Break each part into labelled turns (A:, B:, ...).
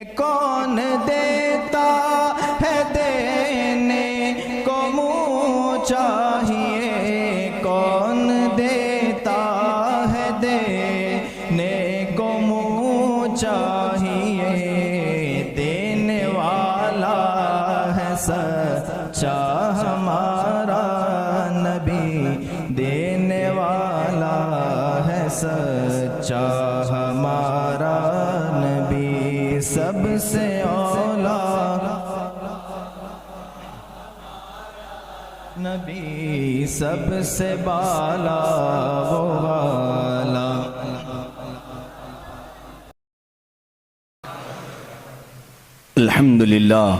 A: کون دیتا ہے دینے کو منہ چاہیے، کون دیتا ہے دینے کو منہ چاہیے، دینے والا ہے سچا ہمارا نبی، دینے والا ہے سچا ہمارا نبی، سب سے اولا نبی، سب سے بالا وہ والا۔
B: الحمدللہ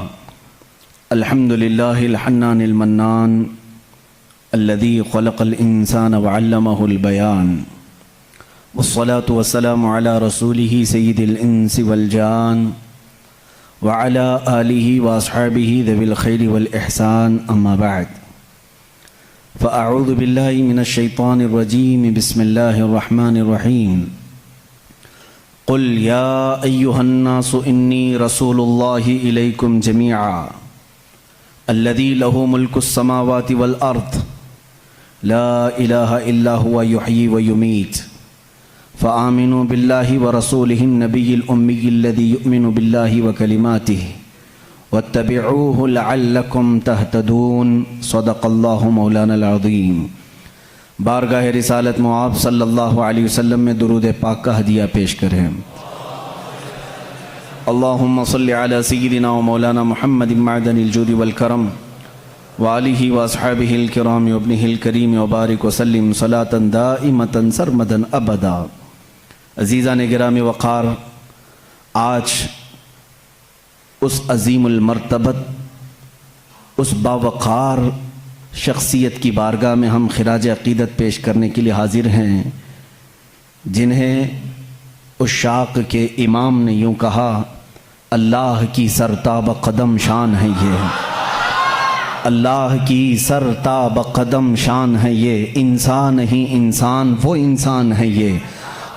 B: الحنان المنان الذي خلق الإنسان وعلمه البيان، والصلاة والسلام على رسوله سيد الإنس والجان وعلى آله وأصحابه ذوي الخير والإحسان، أما بعد، فأعوذ بالله من الشيطان الرجيم، بسم الله الرحمن الرحيم، قل يا أيها الناس إني رسول الله إليكم جميعا الذي له ملك السماوات والأرض لا إله إلا هو يحيي ويميت، فآمنوا بالله ورسوله النبي الأمي الذي يؤمن بالله وكلماته واتبعوه لعلكم تهتدون، صدق الله مولانا العظيم۔ بارگاہ رسالت معاب صلی اللہ علیہ وسلم میں درود پاک کا ہدیہ پیش کریں۔ اللہم صلی علی سیدنا و مولانا محمد معدن الجود والکرم وآلہ واصحابہ الکرام وابنہ الکریم وبارک وسلم صلاة دائمة سرمدا ابدا۔ عزیزان گرامی وقار، آج اس عظیم المرتبت، اس باوقار شخصیت کی بارگاہ میں ہم خراج عقیدت پیش کرنے کے لیے حاضر ہیں، جنہیں عشاق کے امام نے یوں کہا، اللہ کی سرتاب قدم شان ہے یہ، اللہ کی سرتاب قدم شان ہے یہ، انسان ہی انسان وہ انسان ہے یہ،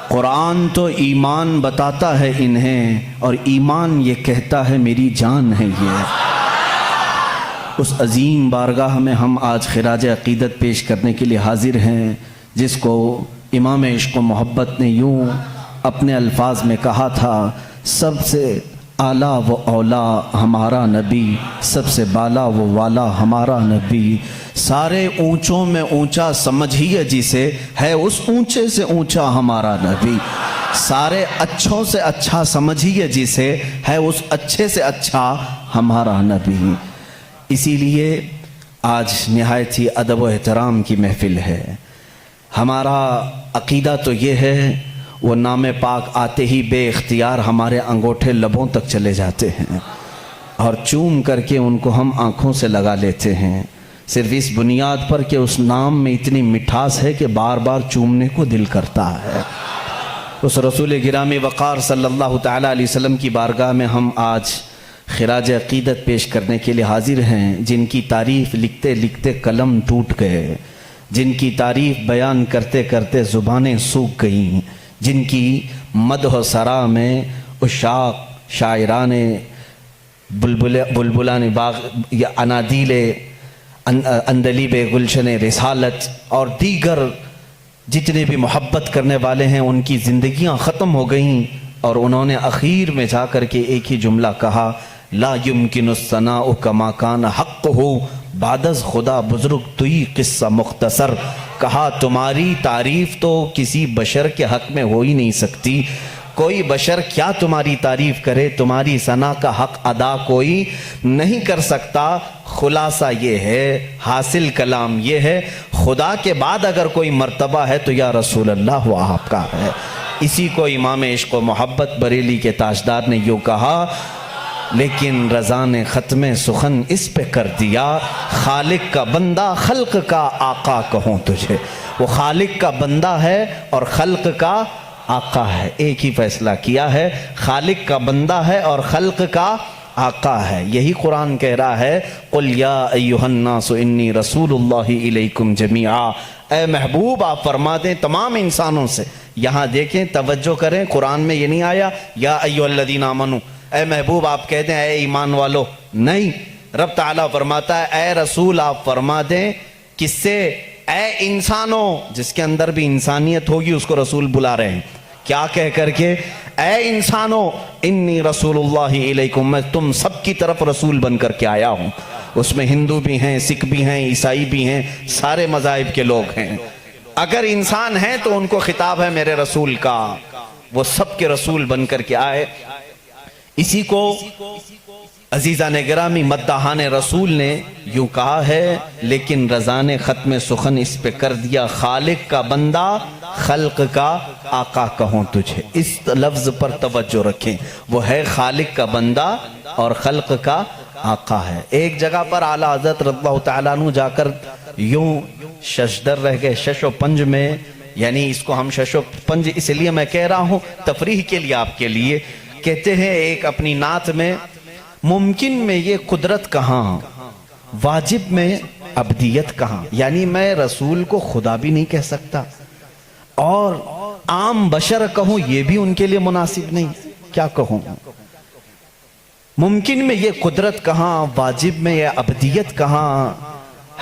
B: قرآن تو ایمان بتاتا ہے انہیں اور ایمان یہ کہتا ہے میری جان ہے یہ۔ اس عظیم بارگاہ میں ہم آج خراج عقیدت پیش کرنے کے لیے حاضر ہیں، جس کو امام عشق و محبت نے یوں اپنے الفاظ میں کہا تھا، سب سے اعلیٰ و اولا ہمارا نبی، سب سے بالا و والا ہمارا نبی، سارے اونچوں میں اونچا سمجھیے جسے، ہے اس اونچے سے اونچا ہمارا نبی، سارے اچھوں سے اچھا سمجھیے جسے، ہے اس اچھے سے اچھا ہمارا نبی۔ اسی لیے آج نہایت ہی ادب و احترام کی محفل ہے۔ ہمارا عقیدہ تو یہ ہے، وہ نام پاک آتے ہی بے اختیار ہمارے انگوٹھے لبوں تک چلے جاتے ہیں اور چوم کر کے ان کو ہم آنکھوں سے لگا لیتے ہیں، صرف اس بنیاد پر کہ اس نام میں اتنی مٹھاس ہے کہ بار بار چومنے کو دل کرتا ہے۔ اس رسول گرامی وقار صلی اللہ تعالیٰ علیہ وسلم کی بارگاہ میں ہم آج خراج عقیدت پیش کرنے کے لیے حاضر ہیں، جن کی تعریف لکھتے لکھتے قلم ٹوٹ گئے، جن کی تعریف بیان کرتے کرتے زبانیں سوکھ گئیں، جن کی مدح و ثنا میں عشاق، شاعران بلبلان باغ یا انادیل اندلیب گلشن رسالت اور دیگر جتنے بھی محبت کرنے والے ہیں، ان کی زندگیاں ختم ہو گئیں، اور انہوں نے اخیر میں جا کر کے ایک ہی جملہ کہا، لا یمکن الثناء کما کان حق ہو بعد از خدا بزرگ توئی قصہ مختصر، کہا تمہاری تعریف تو کسی بشر کے حق میں ہو ہی نہیں سکتی، کوئی بشر کیا تمہاری تعریف کرے، تمہاری ثنا کا حق ادا کوئی نہیں کر سکتا۔ خلاصہ یہ ہے، حاصل کلام یہ ہے، خدا کے بعد اگر کوئی مرتبہ ہے تو یا رسول اللہ وہ آپ کا ہے۔ اسی کو امام عشق و محبت بریلی کے تاجدار نے یوں کہا، لیکن رضا نے ختم سخن اس پہ کر دیا، خالق کا بندہ خلق کا آقا کہوں تجھے۔ وہ خالق کا بندہ ہے اور خلق کا آقا ہے، ایک ہی فیصلہ کیا ہے، خالق کا بندہ ہے اور خلق کا آقا ہے۔ یہی قرآن کہہ رہا ہے، قل یا ایھا الناس انی رسول اللہ الیکم جمیعا، اے محبوب آپ فرما دیں تمام انسانوں سے۔ یہاں دیکھیں، توجہ کریں، قرآن میں یہ نہیں آیا یا ایھا الذین آمنوا، اے محبوب آپ کہہ دیں اے ایمان والو، نہیں، رب تعالیٰ فرماتا ہے اے رسول آپ فرما دیں کس سے؟ اے انسانوں، جس کے اندر بھی انسانیت ہوگی اس کو رسول بلا رہے ہیں، کیا کہہ کر کے؟ اے انسانوں انی رسول اللہ علیکم، میں تم سب کی طرف رسول بن کر کے آیا ہوں۔ اس میں ہندو بھی ہیں، سکھ بھی ہیں، عیسائی بھی ہیں، سارے مذاہب کے لوگ ہیں۔ اگر انسان ہیں تو ان کو خطاب ہے میرے رسول کا، وہ سب کے رسول بن کر کے آئے۔ اسی کو عزیزان گرامی مداحان رسول نے یوں کہا ہے، لیکن رضا نے ختم سخن اس پہ کر دیا، خالق کا بندہ خلق کا آقا کہوں تجھے۔ اس لفظ پر توجہ رکھیں، وہ ہے خالق کا بندہ اور خلق کا آقا ہے۔ ایک جگہ پر اعلیٰ حضرت رضی اللہ تعالیٰ عنہ جا کر یوں ششدر رہ گئے، شش و پنج میں، یعنی اس کو ہم شش و پنج اس لیے میں کہہ رہا ہوں تفریح کے لیے آپ کے لیے، کہتے ہیں ایک اپنی نعت میں، ممکن میں یہ قدرت کہاں، واجب میں عبدیت کہاں، یعنی میں رسول کو خدا بھی نہیں کہہ سکتا اور عام بشر کہوں یہ بھی ان کے لیے مناسب نہیں، کیا کہوں؟ ممکن میں یہ قدرت کہاں، واجب میں یہ عبدیت کہاں،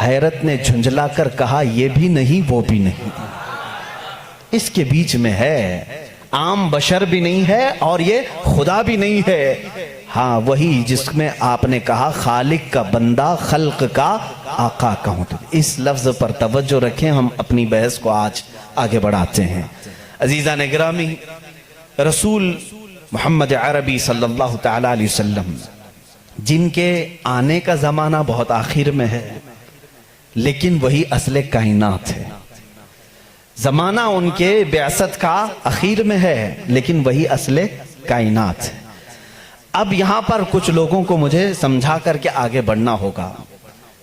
B: حیرت نے جھنجھلا کر کہا یہ بھی نہیں وہ بھی نہیں، اس کے بیچ میں ہے، عام بشر بھی نہیں ہے اور یہ خدا بھی نہیں ہے، ہاں وہی جس میں آپ نے کہا خالق کا بندہ خلق کا آقا کہوں تو۔ اس لفظ پر توجہ رکھیں، ہم اپنی بحث کو آج آگے بڑھاتے ہیں۔ عزیزان گرامی، رسول محمد عربی صلی اللہ تعالیٰ علیہ وسلم جن کے آنے کا زمانہ بہت آخر میں ہے لیکن وہی اصل کائنات ہے، زمانہ ان کے بعثت کا اخیر میں ہے لیکن وہی اصل کائنات ہے۔ اب یہاں پر کچھ لوگوں کو مجھے سمجھا کر کے آگے بڑھنا ہوگا،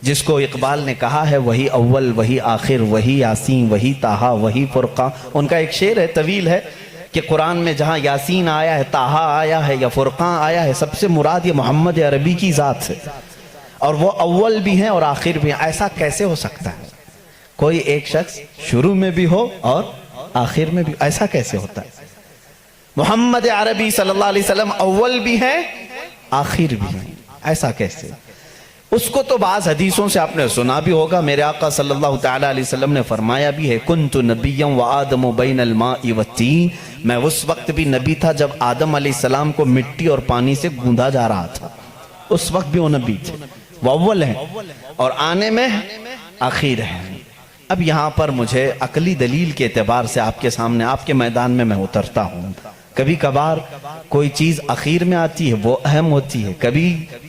B: جس کو اقبال نے کہا ہے وہی اول وہی آخر وہی یاسین وہی طٰہٰ وہی فرقان۔ ان کا ایک شعر ہے، طویل ہے، کہ قرآن میں جہاں یاسین آیا ہے، طٰہٰ آیا ہے یا فرقان آیا ہے، سب سے مراد یہ محمد عربی کی ذات ہے، اور وہ اول بھی ہیں اور آخر بھی ہیں۔ ایسا کیسے ہو سکتا ہے؟ کوئی ایک شخص شروع میں بھی ہو اور آخر میں بھی، ایسا کیسے ہوتا ہے؟ محمد عربی صلی اللہ علیہ وسلم اول بھی ہیں آخر بھی ہیں، ایسا کیسے؟ اس کو تو بعض حدیثوں سے آپ نے سنا بھی ہوگا، میرے آقا صلی اللہ تعالیٰ علیہ وسلم نے فرمایا بھی ہے، کنت نبیا وآدم بین الماء والطین، میں اس وقت بھی نبی تھا جب آدم علیہ السلام کو مٹی اور پانی سے گوندھا جا رہا تھا، اس وقت بھی وہ نبی تھے، وہ اول ہیں اور آنے میں آخر ہیں۔ اب یہاں پر مجھے عقلی دلیل کے اعتبار سے آپ کے سامنے، آپ کے میدان میں اترتا ہوں۔ کبھی کبھار کوئی چیز اخیر میں آتی ہے وہ اہم ہوتی ہے، کبھی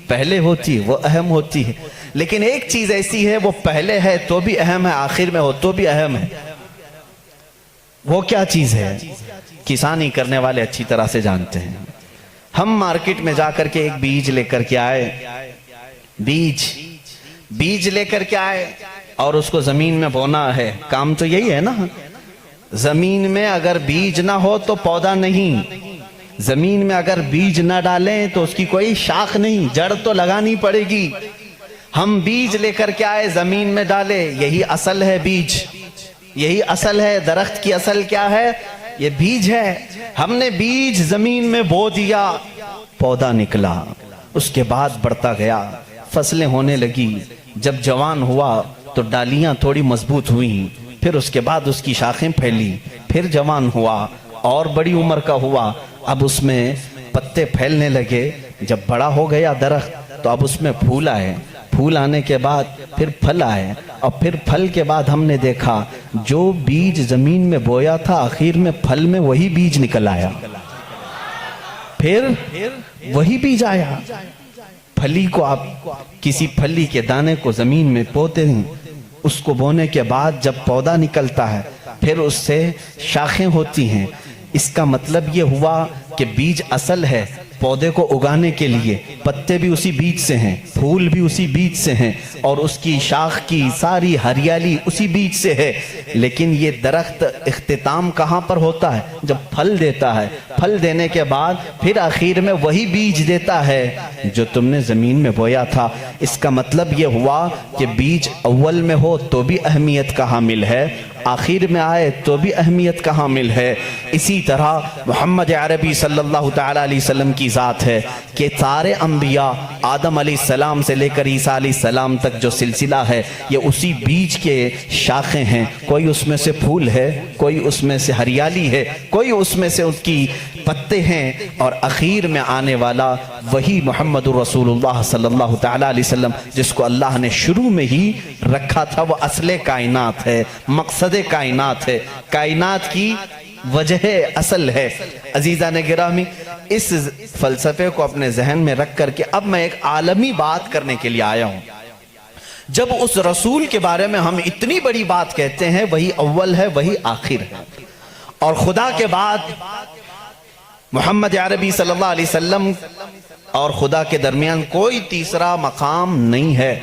B: پہلے ہوتی ہے وہ اہم ہوتی ہے، لیکن ایک چیز ایسی ہے وہ پہلے ہے تو بھی اہم ہے، آخر میں ہو تو بھی اہم ہے۔ وہ کیا چیز ہے؟ کسانی کرنے والے اچھی طرح سے جانتے ہیں۔ ہم مارکیٹ میں جا کر کے ایک بیج لے کر کے آئے، بیج لے کر کے آئے اور اس کو زمین میں بونا ہے، کام تو یہی ہے نا، زمین میں اگر بیج نہ ہو تو پودا نہیں، زمین میں اگر بیج نہ ڈالیں تو اس کی کوئی شاخ نہیں، جڑ تو لگانی پڑے گی۔ ہم بیج لے کر کے آئے، زمین میں ڈالے، یہی اصل ہے بیج، یہی اصل ہے، درخت کی اصل کیا ہے؟ یہ بیج ہے۔ ہم نے بیج زمین میں بو دیا، پودا نکلا، اس کے بعد بڑھتا گیا، فصلیں ہونے لگی، جب جوان ہوا تو ڈالیاں تھوڑی مضبوط ہوئیں، پھر اس کے بعد اس کی شاخیں پھیلی، پھر جوان ہوا اور بڑی عمر کا ہوا، اب اس میں پتے پھیلنے لگے، جب بڑا ہو گیا درخت تو اب اس میں پھول آئے، پھول آنے کے بعد پھر پھل آئے، اور پھر پھل کے بعد ہم نے دیکھا جو بیج زمین میں بویا تھا آخر میں پھل میں وہی بیج نکل آیا، پھر وہی بیج آیا۔ پھلی کو آپ کسی پھلی کے دانے کو زمین میں بوتے ہیں، اس کو بونے کے بعد جب پودا نکلتا ہے پھر اس سے شاخیں ہوتی ہیں، اس کا مطلب یہ ہوا کہ بیج اصل ہے پودے کو اگانے کے لیے، پتے بھی اسی بیج سے ہیں، پھول بھی اسی بیج سے ہیں، اور اس کی شاخ کی ساری ہریالی اسی بیج سے ہے، لیکن یہ درخت اختتام کہاں پر ہوتا ہے؟ جب پھل دیتا ہے، پھل دینے کے بعد پھر آخر میں وہی بیج دیتا ہے جو تم نے زمین میں بویا تھا۔ اس کا مطلب یہ ہوا کہ بیج اول میں ہو تو بھی اہمیت کا حامل ہے آخر میں آئے تو بھی اہمیت کا حامل ہے۔ اسی طرح محمد عربی صلی اللہ تعالیٰ علیہ وسلم کی ذات ہے کہ سارے انبیاء آدم علیہ السلام سے لے کر عیسیٰ علیہ السلام تک جو سلسلہ ہے یہ اسی بیج کے شاخیں ہیں، کوئی اس میں سے پھول ہے، کوئی اس میں سے ہریالی ہے، کوئی اس میں سے اس کی پتے ہیں، اور اخیر میں آنے والا وہی محمد رسول اللہ صلی اللہ تعالیٰ علیہ وسلم جس کو اللہ نے شروع میں ہی رکھا تھا۔ وہ اصل کائنات ہے، مقصد کائنات ہے، کائنات کی وجہ اصل ہے۔ عزیزان گرامی، اس فلسفے کو اپنے ذہن میں رکھ کر کے اب میں ایک عالمی بات کرنے کے لیے آیا ہوں۔ جب اس رسول کے بارے میں ہم اتنی بڑی بات کہتے ہیں، وہی اول ہے، وہی آخر ہے، اور خدا کے بعد محمد عربی صلی اللہ علیہ وسلم اور خدا کے درمیان کوئی تیسرا مقام نہیں ہے۔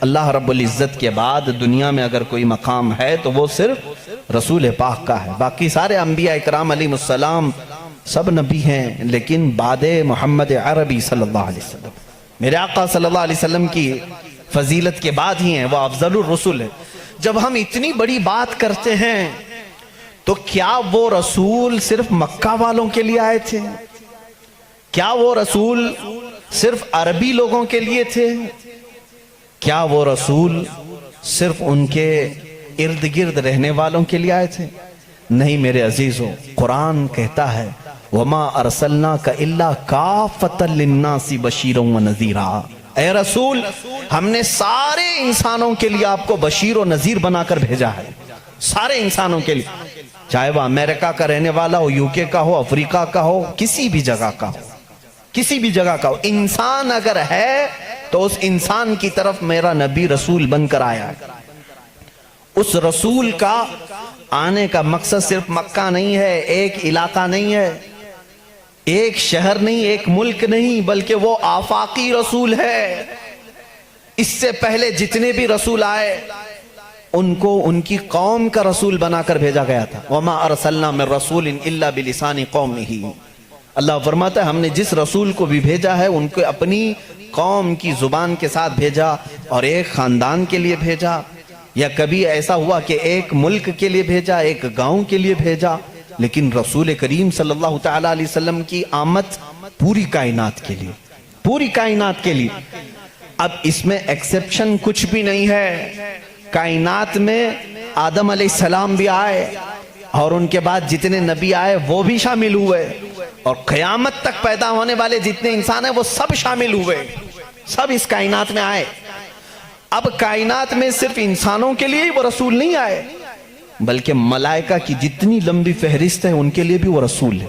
B: اللہ رب العزت کے بعد دنیا میں اگر کوئی مقام ہے تو وہ صرف رسول پاک کا ہے۔ باقی سارے انبیاء اکرام علیہ السلام سب نبی ہیں، لیکن بعد محمد عربی صلی اللہ علیہ وسلم، میرے آقا صلی اللہ علیہ وسلم کی فضیلت کے بعد ہی ہیں، وہ افضل الرسل ہے۔ جب ہم اتنی بڑی بات کرتے ہیں تو کیا وہ رسول صرف مکہ والوں کے لیے آئے تھے؟ کیا وہ رسول صرف عربی لوگوں کے لیے تھے؟ کیا وہ رسول صرف ان کے ارد گرد رہنے والوں کے لیے آئے تھے؟ نہیں میرے عزیزوں، قرآن کہتا ہے وَمَا أَرْسَلْنَاكَ إِلَّا كَافَةً لِلنَّاسِ بَشِيرًا وَنَذِيرًا، اے رسول ہم نے سارے انسانوں کے لیے آپ کو بشیر و نذیر بنا کر بھیجا ہے، سارے انسانوں کے لیے، چاہے وہ امریکہ کا رہنے والا ہو، یوکے کا ہو، افریقہ کا ہو، کسی بھی جگہ کا ہو، کسی بھی جگہ کا ہو، انسان اگر ہے تو اس انسان کی طرف میرا نبی رسول بن کر آیا ہے۔ اس رسول کا آنے کا مقصد صرف مکہ نہیں ہے، ایک علاقہ نہیں ہے، ایک شہر نہیں، ایک ملک نہیں، بلکہ وہ آفاقی رسول ہے۔ اس سے پہلے جتنے بھی رسول آئے ان کو ان کی قوم کا رسول بنا کر بھیجا گیا تھا۔ وَمَا أَرْسَلْنَا مِن رَسُولٍ إِلَّا بِلِسَانِ قَوْمِهِ، اللہ فرماتا ہے ہم نے جس رسول کو بھی بھیجا ہے ان کو اپنی قوم کی زبان کے ساتھ بھیجا، اور ایک خاندان کے لیے بھیجا، یا کبھی ایسا ہوا کہ ایک ملک کے لیے بھیجا، ایک گاؤں کے لیے بھیجا، لیکن رسول کریم صلی اللہ تعالیٰ علیہ وسلم کی آمد پوری کائنات کے لیے، پوری کائنات کے لیے۔ اب اس میں ایکسپشن کچھ بھی نہیں ہے، کائنات میں آدم علیہ السلام بھی آئے، اور ان کے بعد جتنے نبی آئے وہ بھی شامل ہوئے، اور قیامت تک پیدا ہونے والے جتنے انسان ہیں وہ سب شامل ہوئے، سب اس کائنات میں آئے۔ اب کائنات میں صرف انسانوں کے لیے ہی وہ رسول نہیں آئے، بلکہ ملائکہ کی جتنی لمبی فہرست ہے ان کے لیے بھی وہ رسول ہے،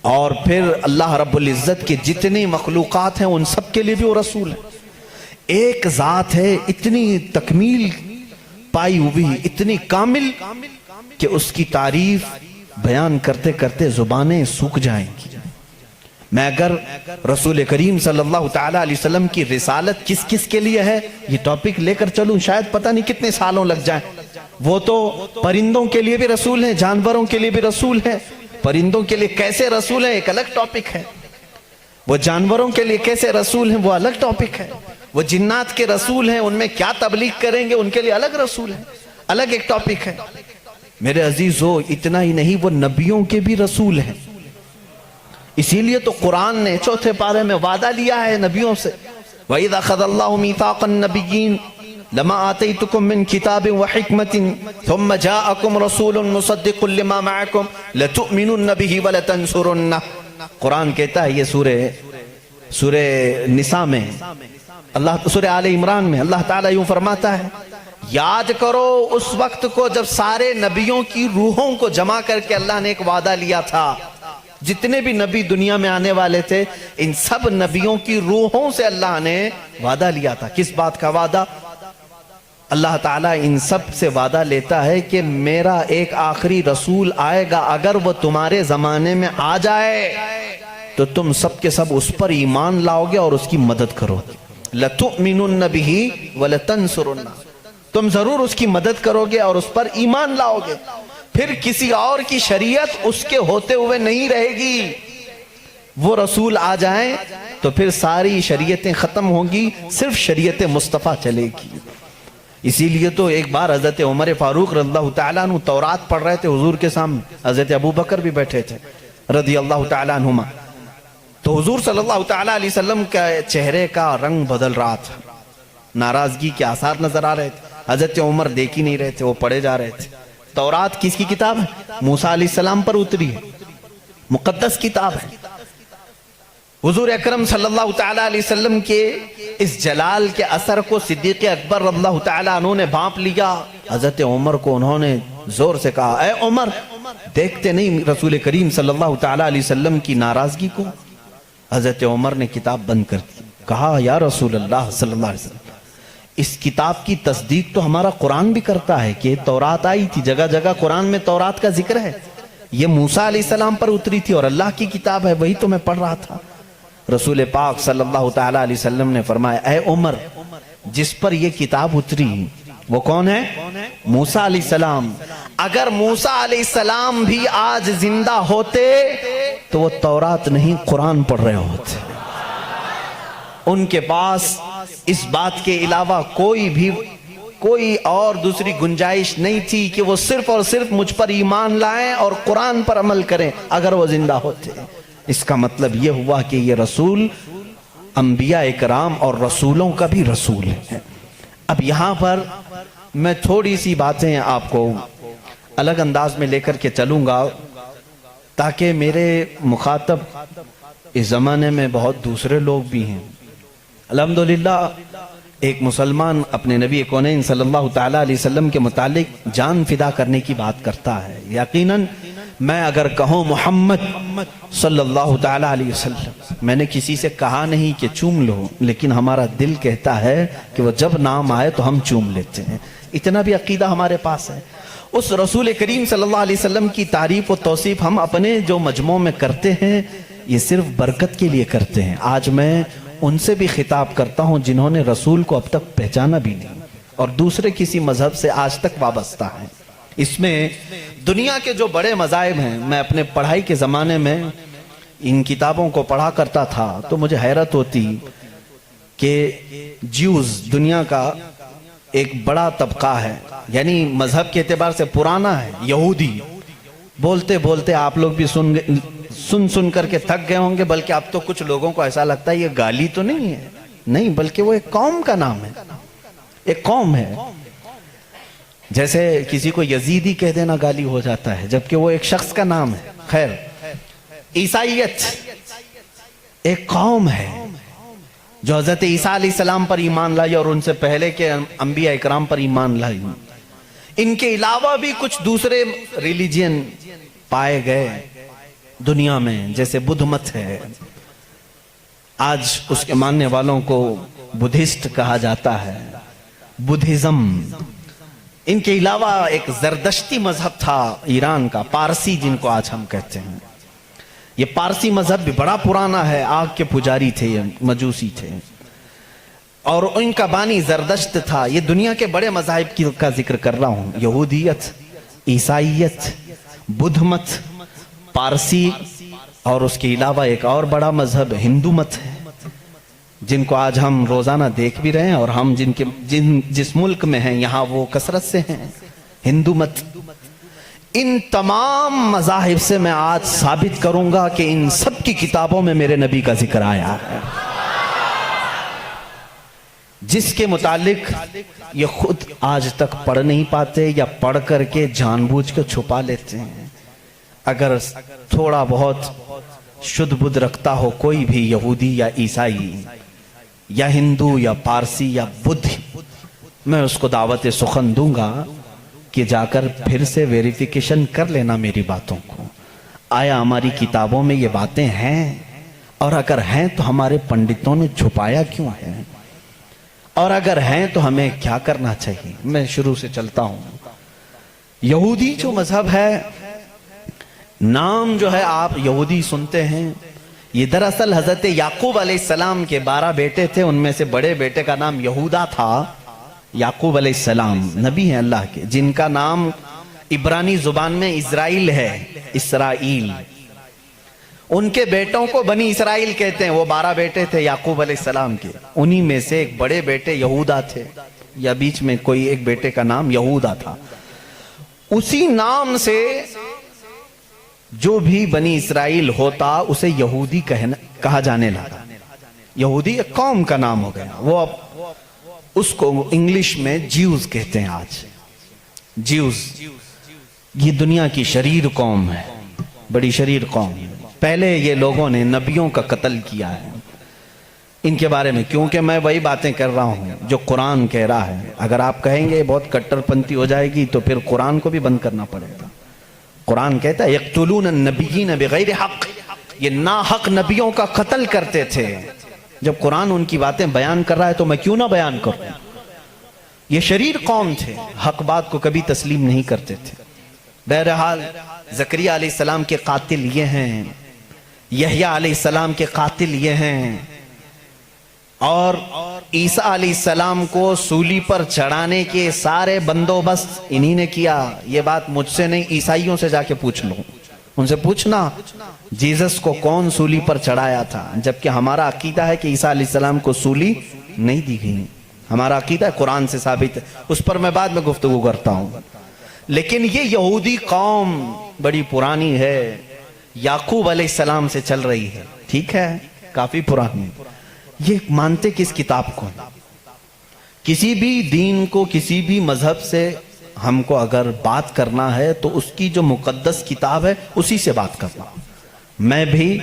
B: اور پھر اللہ رب العزت کے جتنی مخلوقات ہیں ان سب کے لیے بھی وہ رسول ہے۔ ایک ذات ہے اتنی تکمیل پائی ہوئی، اتنی کامل کہ اس کی تعریف بیان کرتے کرتے زبانیں سوکھ جائیں گی۔ میں اگر رسول کریم صلی اللہ تعالیٰ علیہ وسلم کی رسالت کس کس کے لیے ہے یہ ٹاپک لے کر چلوں، شاید پتہ نہیں کتنے سالوں لگ جائیں۔ وہ تو پرندوں کے لیے بھی رسول ہیں، جانوروں کے لیے بھی رسول ہیں۔ پرندوں کے لیے کیسے رسول ہیں ایک الگ ٹاپک ہے، وہ جانوروں کے لیے کیسے رسول ہیں وہ الگ ٹاپک ہے، وہ جنات کے رسول ہیں ان میں کیا تبلیغ کریں گے ان کے لیے الگ رسول ہے، الگ ایک ٹاپک ہے۔ میرے عزیزو اتنا ہی نہیں، وہ نبیوں کے بھی رسول ہیں، اسی لیے تو قرآن نے چوتھے پارے میں وعدہ لیا ہے نبیوں سے، وَإِذَا أَخَذَ اللَّهُ مِيثَاقَ النَّبِيِّينَ لَمَا آتَيْتُكُم مِّن كِتَابٍ وَحِكْمَةٍ ثُمَّ جَاءَكُمْ رَسُولٌ مُصَدِّقٌ لِّمَا مَعَكُمْ لَتُؤْمِنُنَّ بِهِ وَلَتَنصُرُنَّهُ۔ قرآن کہتا ہے یہ سورہ نساء میں، اللہ سورہ آل عمران میں اللہ تعالیٰ یوں فرماتا ہے، یاد کرو اس وقت کو جب سارے نبیوں کی روحوں کو جمع کر کے اللہ نے ایک وعدہ لیا تھا، جتنے بھی نبی دنیا میں آنے والے تھے ان سب نبیوں کی روحوں سے اللہ نے وعدہ لیا تھا۔ کس بات کا وعدہ؟ اللہ تعالیٰ ان سب سے وعدہ لیتا ہے کہ میرا ایک آخری رسول آئے گا، اگر وہ تمہارے زمانے میں آ جائے تو تم سب کے سب اس پر ایمان لاؤ گے اور اس کی مدد کرو گے۔ لَتُؤْمِنُنَّ بِهِ وَلَتَنْصُرُنَّهُ، تم ضرور اس کی مدد کرو گے اور اس پر ایمان لاؤ گے، پھر کسی اور کی شریعت اس کے ہوتے ہوئے نہیں رہے گی۔ وہ رسول آ جائیں تو پھر ساری شریعتیں ختم ہوں گی، صرف شریعت مصطفیٰ چلے گی۔ اسی لیے تو ایک بار حضرت عمر فاروق رضی اللہ تعالیٰ عنہ تورات پڑھ رہے تھے حضور کے سامنے، حضرت ابو بکر بھی بیٹھے تھے رضی اللہ تعالیٰ عنہما، تو حضور صلی اللہ تعالیٰ علیہ وسلم کا چہرے کا رنگ بدل رہا تھا، ناراضگی کے آثار نظر آ رہے تھے، حضرت عمر دیکھ ہی نہیں رہے تھے، وہ پڑھے جا رہے تھے۔ تورات کس کی کتاب ہے؟ موسیٰ علیہ السلام پر اتری ہے، مقدس کتاب ہے۔ حضور اکرم صلی اللہ تعالیٰ علیہ وسلم کے اس جلال کے اثر کو صدیق اکبر رضی اللہ تعالیٰ عنہ نے بھانپ لیا۔ حضرت عمر کو انہوں نے زور سے کہا، اے عمر دیکھتے نہیں رسول کریم صلی اللہ تعالیٰ علیہ وسلم کی ناراضگی کو؟ حضرت عمر نے کتاب بند کر دی، کہا یا رسول اللہ صلی اللہ علیہ وسلم، اس کتاب کی تصدیق تو ہمارا قرآن بھی کرتا ہے کہ تورات آئی تھی، جگہ جگہ قرآن میں تورات کا ذکر ہے، یہ موسیٰ علیہ السلام پر اتری تھی اور اللہ کی کتاب ہے، وہی تو میں پڑھ رہا تھا۔ رسول پاک صلی اللہ تعالیٰ علیہ وسلم نے فرمایا، اے عمر جس پر یہ کتاب اتری وہ کون ہے؟ موسیٰ علیہ السلام۔ اگر موسیٰ علیہ السلام بھی آج زندہ ہوتے تو وہ تورات نہیں قرآن پڑھ رہے ہوتے۔ ان کے پاس اس بات کے علاوہ کوئی اور دوسری گنجائش نہیں تھی کہ وہ صرف اور صرف مجھ پر ایمان لائیں اور قرآن پر عمل کریں اگر وہ زندہ ہوتے۔ اس کا مطلب یہ ہوا کہ یہ رسول انبیاء اکرام اور رسولوں کا بھی رسول ہے۔ اب یہاں پر میں تھوڑی سی باتیں آپ کو الگ انداز میں لے کر کے چلوں گا تاکہ میرے مخاطب اس زمانے میں بہت دوسرے لوگ بھی ہیں۔ الحمدللہ ایک مسلمان اپنے نبی کونین صلی اللہ تعالیٰ علیہ وسلم کے متعلق جان فدا کرنے کی بات کرتا ہے۔ یقیناً میں اگر کہوں محمد صلی اللہ تعالیٰ علیہ وسلم، میں نے کسی سے کہا نہیں کہ چوم لو، لیکن ہمارا دل کہتا ہے کہ وہ جب نام آئے تو ہم چوم لیتے ہیں، اتنا بھی عقیدہ ہمارے پاس ہے۔ اس رسول کریم صلی اللہ علیہ وسلم کی تعریف و توصیف ہم اپنے جو مجموعوں میں کرتے ہیں یہ صرف برکت کے لیے کرتے ہیں۔ آج میں ان سے بھی خطاب کرتا ہوں جنہوں نے رسول کو اب تک پہچانا بھی نہیں اور دوسرے کسی مذہب سے آج تک وابستہ ہیں۔ اس میں دنیا کے جو بڑے مذاہب ہیں، میں اپنے پڑھائی کے زمانے میں ان کتابوں کو پڑھا کرتا تھا تو مجھے حیرت ہوتی کہ جیوز دنیا کا ایک بڑا طبقہ ہے، یعنی مذہب کے اعتبار سے پرانا ہے، یہودی۔ بولتے بولتے آپ لوگ بھی سن کر کے تھک گئے ہوں گے، بلکہ اب تو کچھ لوگوں کو ایسا لگتا ہے یہ گالی تو نہیں ہے، نہیں بلکہ وہ ایک قوم کا نام ہے، ایک قوم ہے۔ جیسے کسی کو یزیدی کہہ دینا گالی ہو جاتا ہے، جبکہ وہ ایک شخص کا نام ہے۔ خیر، عیسائیت ایک قوم ہے جو حضرت عیسیٰ علیہ السلام پر ایمان لائی اور ان سے پہلے کے انبیاء اکرام پر ایمان لائی۔ ان کے علاوہ بھی کچھ دوسرے ریلیجن پائے گئے دنیا میں، جیسے بدھ مت ہے، آج اس کے ماننے والوں کو بدھسٹ کہا جاتا ہے، بدھزم۔ ان کے علاوہ ایک زردشتی مذہب تھا ایران کا، پارسی جن کو آج ہم کہتے ہیں۔ یہ پارسی مذہب بھی بڑا پرانا ہے، آگ کے پجاری تھے، یہ مجوسی تھے، اور ان کا بانی زردشت تھا۔ یہ دنیا کے بڑے مذاہب کا ذکر کر رہا ہوں، یہودیت، عیسائیت، بدھ مت، پارسی، اور اس کے علاوہ ایک اور بڑا مذہب ہندو مت ہے، جن کو آج ہم روزانہ دیکھ بھی رہے ہیں، اور ہم جس ملک میں ہیں یہاں وہ کثرت سے ہیں، ہندو مت۔ ان تمام مذاہب سے میں آج ثابت کروں گا کہ ان سب کی کتابوں میں میرے نبی کا ذکر آیا ہے، جس کے متعلق یہ خود آج تک پڑھ نہیں پاتے یا پڑھ کر کے جان بوجھ کے چھپا لیتے ہیں۔ اگر تھوڑا بہت شدھ بدھ رکھتا ہو کوئی بھی یہودی یا عیسائی یا ہندو یا پارسی یا بدھ، میں اس کو دعوت سخن دوں گا کہ جا کر پھر سے ویریفیکیشن کر لینا میری باتوں کو، آیا ہماری کتابوں میں یہ باتیں ہیں، اور اگر ہیں تو ہمارے پنڈتوں نے چھپایا کیوں ہے، اور اگر ہیں تو ہمیں کیا کرنا چاہیے۔ میں شروع سے چلتا ہوں۔ یہودی جو مذہب ہے، نام جو ہے آپ یہودی سنتے ہیں، یہ دراصل حضرت یعقوب علیہ السلام کے 12 بیٹے تھے، ان میں سے بڑے بیٹے کا نام یہودا تھا۔ یعقوب علیہ السلام نبی ہیں اللہ کے، جن کا نام عبرانی زبان میں اسرائیل ہے، اسرائیل۔ ان کے بیٹوں کو بنی اسرائیل کہتے ہیں، وہ 12 بیٹے تھے یعقوب علیہ السلام کے، انہی میں سے ایک بڑے بیٹے یہودا تھے۔ یا بیچ میں کوئی ایک بیٹے کا نام یہودا تھا، اسی نام سے جو بھی بنی اسرائیل ہوتا اسے یہودی کہا جانے لگا. یہودی ایک قوم کا نام ہو گیا. وہ اب اس کو انگلش میں جیوز کہتے ہیں. آج جیوز یہ دنیا کی شریر قوم ہے، بڑی شریر قوم. پہلے یہ لوگوں نے نبیوں کا قتل کیا ہے. ان کے بارے میں کیونکہ میں وہی باتیں کر رہا ہوں جو قرآن کہہ رہا ہے. اگر آپ کہیں گے بہت کٹر پنتھی ہو جائے گی تو پھر قرآن کو بھی بند کرنا پڑے گا. قرآن کہتا ہے یقتلون النبیین بغیر حق، یہ ناحق نبیوں کا قتل کرتے تھے. جب قرآن ان کی باتیں بیان کر رہا ہے تو میں کیوں نہ بیان کروں. یہ شریر قوم تھے، حق بات کو کبھی تسلیم نہیں کرتے تھے. بہرحال زکریا علیہ السلام کے قاتل یہ ہیں، یحییٰ علیہ السلام کے قاتل یہ ہیں، اور عیسیٰ علیہ السلام کو سولی پر چڑھانے کے سارے بندوبست انہی نے کیا. یہ بات مجھ سے نہیں، عیسائیوں سے جا کے پوچھ لو. ان سے پوچھنا جیزس کو کون سولی پر چڑھایا تھا، جبکہ ہمارا عقیدہ ہے کہ عیسیٰ علیہ السلام کو سولی نہیں دی گئی. ہمارا عقیدہ ہے، قرآن سے ثابت ہے. اس پر میں بعد میں گفتگو کرتا ہوں. لیکن یہ یہودی قوم بڑی پرانی ہے، یعقوب علیہ السلام سے چل رہی ہے. ٹھیک ہے، کافی پرانی. یہ مانتے کس کتاب کو؟ کسی بھی دین کو، کسی بھی مذہب سے ہم کو اگر بات کرنا ہے تو اس کی جو مقدس کتاب ہے اسی سے بات کرنا. میں بھی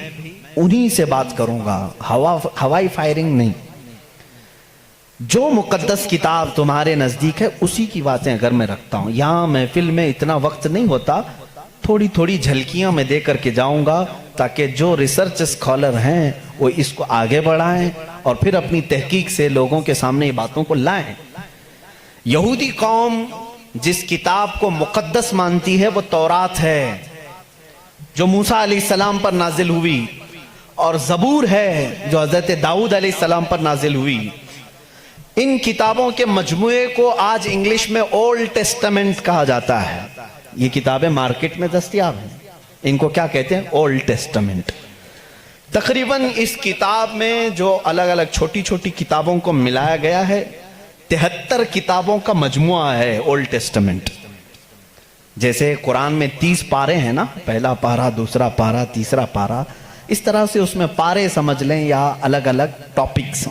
B: انہی سے بات کروں گا، ہوائی فائرنگ نہیں. جو مقدس کتاب تمہارے نزدیک ہے اسی کی باتیں اگر میں رکھتا ہوں. یہاں محفل میں اتنا وقت نہیں ہوتا، تھوڑی تھوڑی جھلکیاں میں دے کر کے جاؤں گا تاکہ جو ریسرچ اسکالر ہیں وہ اس کو آگے بڑھائیں اور پھر اپنی تحقیق سے لوگوں کے سامنے یہ باتوں کو لائیں. یہودی قوم جس کتاب کو مقدس مانتی ہے وہ تورات ہے جو موسیٰ علیہ السلام پر نازل ہوئی، اور زبور ہے جو حضرت داؤد علیہ السلام پر نازل ہوئی. ان کتابوں کے مجموعے کو آج انگلش میں اولڈ ٹیسٹمنٹ کہا جاتا ہے. یہ کتابیں مارکیٹ میں دستیاب ہیں. ان کو کیا کہتے ہیں؟ Old testament. تقریباً اس کتاب میں جو الگ الگ چھوٹی چھوٹی کتابوں کو ملایا گیا ہے 73 کتابوں کا مجموعہ ہے اولڈ ٹیسٹمنٹ. جیسے قرآن میں 30 پارے ہیں نا، پہلا پارا، دوسرا پارا، تیسرا پارا، اس طرح سے اس میں پارے سمجھ لیں یا الگ الگ ٹاپکس.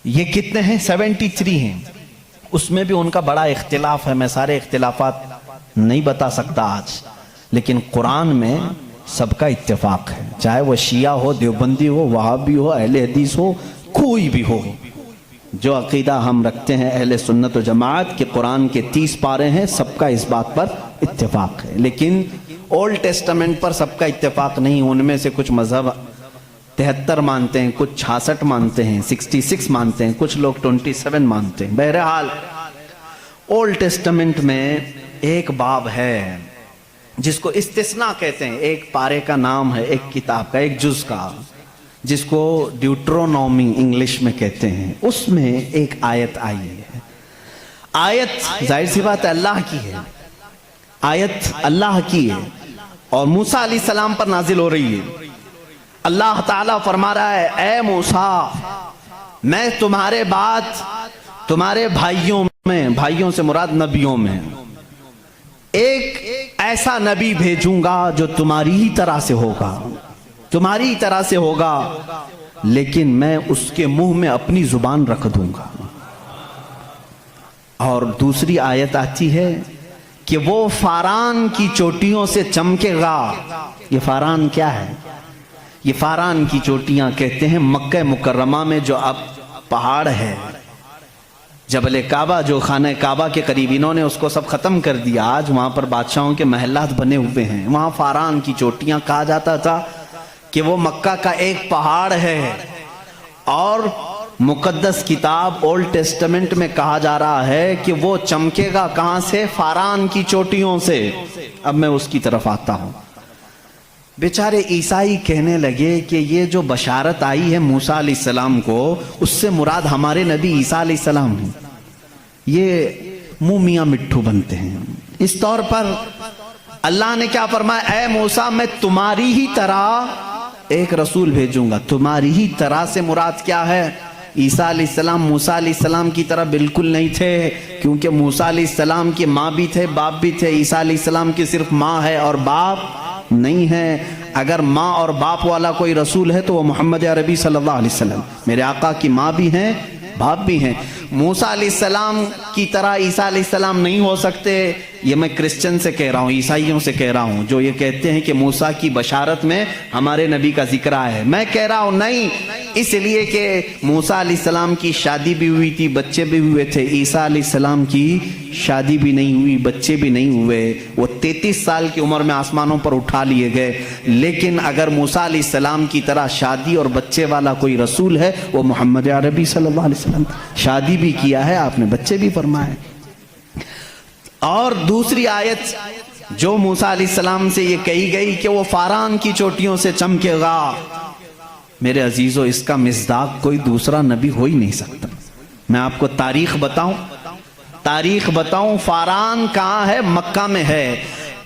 B: یہ کتنے ہیں؟ 73 ہیں. اس میں بھی ان کا بڑا اختلاف ہے. میں سارے اختلافات نہیں بتا سکتا آج، لیکن قرآن میں سب کا اتفاق ہے. چاہے وہ شیعہ ہو، دیوبندی ہو، وہابی ہو، اہل حدیث ہو، کوئی بھی ہو. جو عقیدہ ہم رکھتے ہیں اہل سنت و جماعت کہ قرآن کے 30 پارے ہیں، سب کا اس بات پر اتفاق ہے. لیکن اولڈ ٹیسٹمنٹ پر سب کا اتفاق نہیں. ان میں سے کچھ مذہب 73 مانتے ہیں، کچھ 66 مانتے ہیں، 66 مانتے ہیں، کچھ لوگ 27 مانتے ہیں. بہرحال اولڈ ٹیسٹمنٹ میں ایک باب ہے جس کو استثناء کہتے ہیں. ایک پارے کا نام ہے، ایک کتاب کا، ایک جز کا، جس کو ڈیوٹرونومی انگلش میں کہتے ہیں. اس میں ایک آیت آئی ہے. آیت ظاہر سی بات ہے اللہ کی ہے، آیت اللہ کی ہے اور موسیٰ علیہ السلام پر نازل ہو رہی ہے. اللہ تعالیٰ فرما رہا ہے اے موسیٰ، میں تمہارے بعد تمہارے بھائیوں میں، بھائیوں سے مراد نبیوں میں، ایک ایسا نبی بھیجوں گا جو تمہاری ہی طرح سے ہوگا، تمہاری ہی طرح سے ہوگا، لیکن میں اس کے منہ میں اپنی زبان رکھ دوں گا. اور دوسری آیت آتی ہے کہ وہ فاران کی چوٹیوں سے چمکے گا. یہ فاران کیا ہے؟ یہ فاران کی چوٹیاں کہتے ہیں مکہ مکرمہ میں جو اب پہاڑ ہے، جبل کعبہ جو خانہ کعبہ کے قریب، انہوں نے اس کو سب ختم کر دیا. آج وہاں پر بادشاہوں کے محلات بنے ہوئے ہیں. وہاں فاران کی چوٹیاں کہا جاتا تھا کہ وہ مکہ کا ایک پہاڑ ہے. اور مقدس کتاب اولڈ ٹیسٹمنٹ میں کہا جا رہا ہے کہ وہ چمکے گا کہاں سے؟ فاران کی چوٹیوں سے. اب میں اس کی طرف آتا ہوں. بیچارے عیسائی کہنے لگے کہ یہ جو بشارت آئی ہے موسیٰ علیہ السلام کو، اس سے مراد ہمارے نبی عیسیٰ علیہ السلام ہیں. یہ منہ میاں مٹھو بنتے ہیں. اس طور پر اللہ نے کیا فرمایا؟ اے موسیٰ، میں تمہاری ہی طرح ایک رسول بھیجوں گا. تمہاری ہی طرح سے مراد کیا ہے؟ عیسیٰ علیہ السلام موسیٰ علیہ السلام کی طرح بالکل نہیں تھے، کیونکہ موسیٰ علیہ السلام کی ماں بھی تھے باپ بھی تھے، عیسیٰ علیہ السلام کی صرف ماں ہے اور باپ نہیں ہے۔ اگر ماں اور باپ والا کوئی رسول ہے تو وہ محمد عربی صلی اللہ علیہ وسلم، میرے آقا کی ماں بھی ہیں باپ بھی ہیں۔ موسیٰ علیہ السلام کی طرح عیسیٰ علیہ السلام نہیں ہو سکتے، یہ میں کرسچن سے کہہ رہا ہوں، عیسائیوں سے کہہ رہا ہوں جو یہ کہتے ہیں کہ موسیٰ کی بشارت میں ہمارے نبی کا ذکر آیا ہے۔ میں کہہ رہا ہوں نہیں، اس لیے کہ موسیٰ علیہ السلام کی شادی بھی ہوئی تھی، بچے بھی ہوئے تھے، عیسیٰ علیہ السلام کی شادی بھی نہیں ہوئی، بچے بھی نہیں ہوئے، وہ 33 سال کی عمر میں آسمانوں پر اٹھا لیے گئے۔ لیکن اگر موسیٰ علیہ السلام کی طرح شادی اور بچے والا کوئی رسول ہے وہ محمد عربی صلی اللہ علیہ وسلم، شادی بھی کیا ہے آپ نے، بچے بھی فرمائے۔ اور دوسری آیت جو موسیٰ علیہ السلام سے یہ کہی گئی کہ وہ فاران کی چوٹیوں سے چمکے گا، میرے عزیزو اس کا مصداق کوئی دوسرا نبی ہو ہی نہیں سکتا۔ میں آپ کو تاریخ بتاؤں، فاران کہاں ہے؟ مکہ میں ہے۔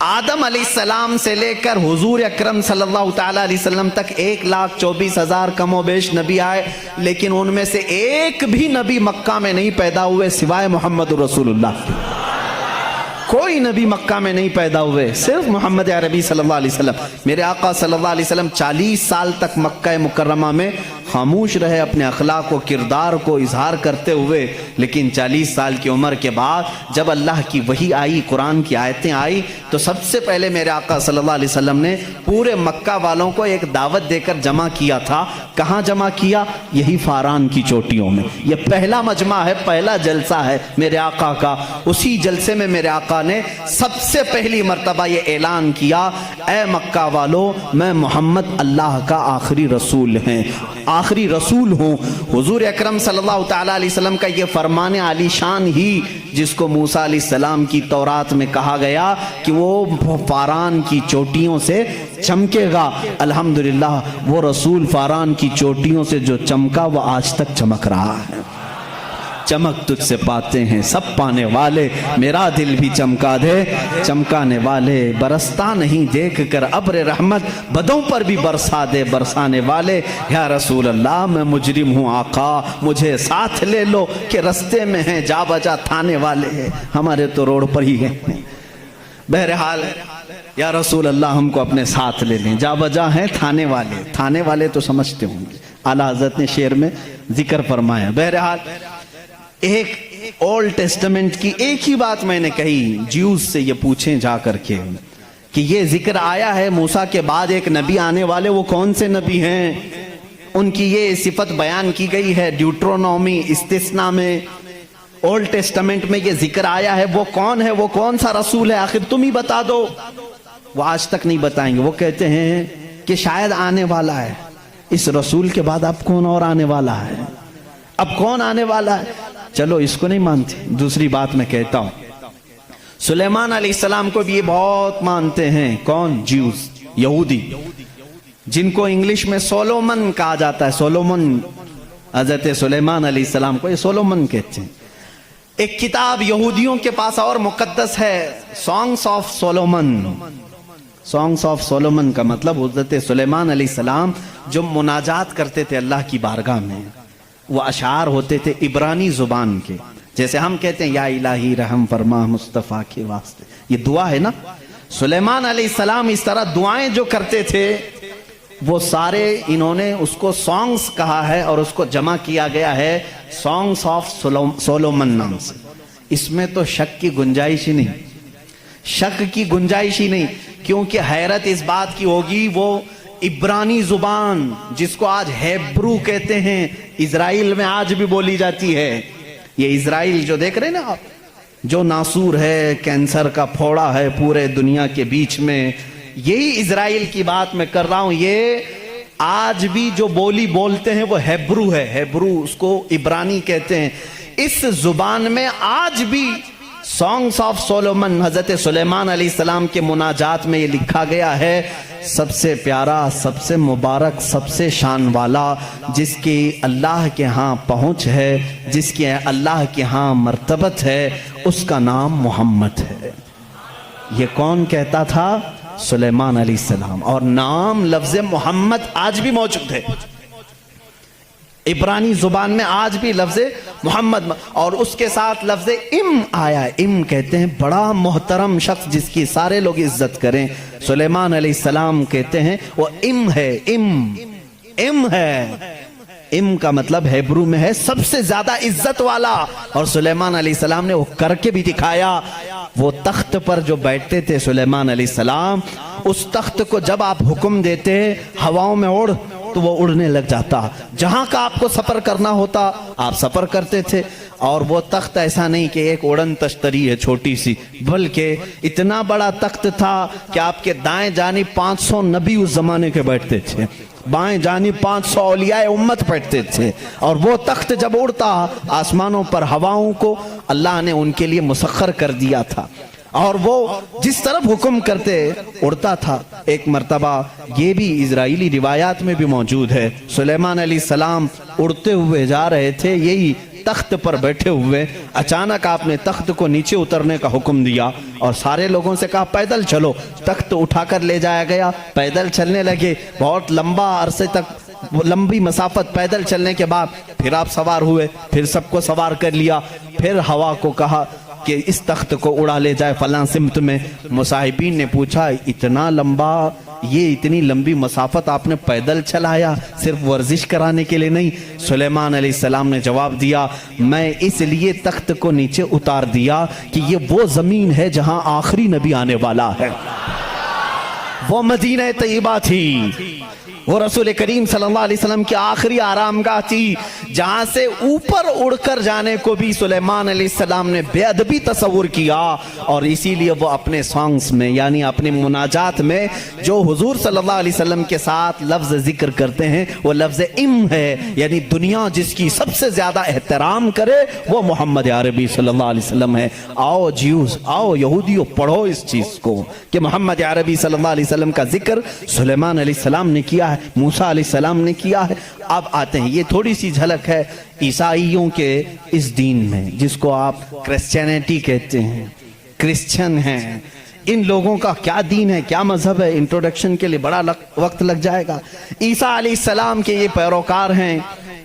B: آدم علیہ السلام سے لے کر حضور اکرم صلی اللہ تعالیٰ علیہ وسلم تک 1,24,000 کم و بیش نبی آئے، لیکن ان میں سے ایک بھی نبی مکہ میں نہیں پیدا ہوئے سوائے محمد رسول اللہ۔ کوئی نبی مکہ میں نہیں پیدا ہوئے، صرف محمد عربی صلی اللہ علیہ وسلم۔ میرے آقا صلی اللہ علیہ وسلم 40 سال تک مکہ مکرمہ میں خاموش رہے، اپنے اخلاق و کردار کو اظہار کرتے ہوئے، لیکن 40 سال کی عمر کے بعد جب اللہ کی وحی آئی، قرآن کی آیتیں آئی، تو سب سے پہلے میرے آقا صلی اللہ علیہ وسلم نے پورے مکہ والوں کو ایک دعوت دے کر جمع کیا تھا۔ کہاں جمع کیا؟ یہی فاران کی چوٹیوں میں۔ یہ پہلا مجمع ہے، پہلا جلسہ ہے میرے آقا کا۔ اسی جلسے میں میرے آقا نے سب سے پہلی مرتبہ یہ اعلان کیا، اے مکہ والو، میں محمد اللہ کا آخری رسول ہوں۔ حضور اکرم صلی اللہ تعالیٰ علیہ وسلم کا یہ فرمان عالی شان ہی، جس کو موسیٰ علیہ السلام کی تورات میں کہا گیا کہ وہ فاران کی چوٹیوں سے چمکے گا، الحمدللہ وہ رسول فاران کی چوٹیوں سے جو چمکا وہ آج تک چمک رہا ہے۔ چمک تجھ سے پاتے ہیں سب پانے والے، میرا دل بھی چمکا دے چمکانے والے، برستا نہیں دیکھ کر ابر رحمت، بدوں پر بھی برسا دے برسانے والے۔ یا رسول اللہ میں مجرم ہوں آقا، مجھے ساتھ لے لو کہ رستے میں ہیں جا بجا تھانے والے، ہمارے تو روڈ پر ہی ہیں۔ بہرحال یا رسول اللہ ہم کو اپنے ساتھ لے لیں، جا بجا ہیں تھانے والے تو سمجھتے ہوں گے، اعلیٰ حضرت نے شعر میں ذکر فرمایا۔ بہرحال ایک اولڈ ٹیسٹمنٹ کی ایک ہی بات میں نے کہی، جیوز سے یہ پوچھیں جا کر کے کہ یہ ذکر آیا ہے موسیٰ کے بعد ایک نبی آنے والے، وہ کون سے نبی ہیں؟ ان کی یہ صفت بیان کی گئی ہے ڈیوٹرونومی استثناء میں، اولڈ ٹیسٹمنٹ میں یہ ذکر آیا ہے، وہ کون ہے، وہ کون سا رسول ہے، آخر تم ہی بتا دو۔ وہ آج تک نہیں بتائیں گے، وہ کہتے ہیں کہ شاید آنے والا ہے، اس رسول کے بعد اب کون اور آنے والا ہے، اب کون آنے والا ہے؟ چلو اس کو نہیں مانتے، دوسری بات میں کہتا ہوں، سلیمان علیہ السلام کو بھی یہ بہت مانتے ہیں۔ کون؟ جیوز، یہودی، جن کو انگلش میں سولومن کہا جاتا ہے، سولومن، حضرت سلیمان علیہ السلام کو یہ سولومن کہتے ہیں۔ ایک کتاب یہودیوں کے پاس اور مقدس ہے، songs of Solomon. Songs of Solomon کا مطلب حضرت سلیمان علیہ السلام جو مناجات کرتے تھے اللہ کی بارگاہ میں، وہ اشعار ہوتے تھے عبرانی زبان کے، جیسے ہم کہتے ہیں یا الہی رحم فرما مصطفیٰ کے واسطے، یہ دعا ہے نا۔ سلیمان علیہ السلام اس طرح دعائیں جو کرتے تھے وہ سارے انہوں نے اس کو سانگز کہا ہے، اور اس کو جمع کیا گیا ہے سانگس آف سولومن نام سے۔ اس میں تو شک کی گنجائش ہی نہیں، کیونکہ حیرت اس بات کی ہوگی وہ عبرانی زبان جس کو آج ہیبرو کہتے ہیں، اسرائیل میں آج بھی بولی جاتی ہے۔ یہ اسرائیل جو دیکھ رہے ہیں نا آپ، جو ناسور ہے، کینسر کا پھوڑا ہے پورے دنیا کے بیچ میں، یہی اسرائیل کی بات میں کر رہا ہوں۔ یہ آج بھی جو بولی بولتے ہیں وہ ہیبرو ہے، ہیبرو اس کو عبرانی کہتے ہیں۔ اس زبان میں آج بھی سانگس آف سولومن، حضرت سلیمان علیہ السلام کے مناجات میں یہ لکھا گیا ہے، سب سے پیارا، سب سے مبارک، سب سے شان والا، جس کی اللہ کے ہاں پہنچ ہے، جس کی اللہ کے ہاں مرتبت ہے، اس کا نام محمد ہے۔ یہ کون کہتا تھا؟ سلیمان علیہ السلام۔ اور نام لفظ محمد آج بھی موجود ہے۔ عبرانی زبان میں آج بھی لفظ محمد اور اس کے ساتھ لفظ ام آیا ہے. ام کہتے ہیں بڑا محترم شخص جس کی سارے لوگ عزت کریں. سلیمان علیہ السلام کہتے ہیں وہ ام ہے. ام ہے. ام کا مطلب ہیبرو میں ہے سب سے زیادہ عزت والا. اور سلیمان علیہ السلام نے وہ کر کے بھی دکھایا. وہ تخت پر جو بیٹھتے تھے سلیمان علیہ السلام, اس تخت کو جب آپ حکم دیتے ہواؤں میں اڑ تو وہ اڑنے لگ جاتا. جہاں کا آپ کو سفر کرنا ہوتا آپ سفر کرتے تھے. اور وہ تخت ایسا نہیں کہ ایک اڑن تشتری ہے چھوٹی سی, بلکہ اتنا بڑا تخت تھا کہ آپ کے دائیں جانب 500 نبی اس زمانے کے بیٹھتے تھے, بائیں جانب 500 اولیاء امت بیٹھتے تھے. اور وہ تخت جب اڑتا آسمانوں پر ہواؤں کو اللہ نے ان کے لیے مسخر کر دیا تھا, اور وہ جس طرف حکم کرتے اڑتا تھا. ایک مرتبہ یہ بھی اسرائیلی روایات میں بھی موجود ہے, سلیمان علیہ السلام اڑتے ہوئے جا رہے تھے یہی تخت پر بیٹھے ہوئے, اچانک آپ نے تخت کو نیچے اترنے کا حکم دیا اور سارے لوگوں سے کہا پیدل چلو. تخت اٹھا کر لے جایا گیا, پیدل چلنے لگے. بہت لمبا عرصے تک لمبی مسافت پیدل چلنے کے بعد پھر آپ سوار ہوئے, پھر سب کو سوار کر لیا. پھر ہوا کو کہا کہ اس تخت کو اڑا لے جائے فلاں سمت میں. مصاحبین نے پوچھا اتنا لمبا, یہ اتنی لمبی مسافت آپ نے پیدل چلایا صرف ورزش کرانے کے لیے نہیں؟ سلیمان علیہ السلام نے جواب دیا میں اس لیے تخت کو نیچے اتار دیا کہ یہ وہ زمین ہے جہاں آخری نبی آنے والا ہے. وہ مدینہ طیبہ تھی, وہ رسول کریم صلی اللہ علیہ وسلم کی آخری آرامگاہ تھی, جہاں سے اوپر اڑ کر جانے کو بھی سلیمان علیہ السلام نے بے ادبی تصور کیا. اور اسی لیے وہ اپنے سانگز میں یعنی اپنے مناجات میں جو حضور صلی اللہ علیہ وسلم کے ساتھ لفظ ذکر کرتے ہیں وہ لفظ ام ہے, یعنی دنیا جس کی سب سے زیادہ احترام کرے وہ محمد عربی صلی اللہ علیہ وسلم ہے. آؤ جیوز, آؤ یہودیوں, پڑھو اس چیز کو کہ محمد عربی صلی اللہ علیہ وسلم کا ذکر سلیمان علیہ السلام نے کیا ہے, موسیٰ علیہ السلام نے کیا ہے. اب آتے ہیں, یہ تھوڑی سی جھلک ہے عیسائیوں کے اس دین میں جس کو آپ کرسچینٹی کہتے ہیں, کرسچن ہیں. ان لوگوں کا کیا دین ہے, کیا مذہب ہے, انٹروڈکشن کے لیے بڑا وقت لگ جائے گا. عیسیٰ علیہ السلام کے یہ پیروکار ہیں.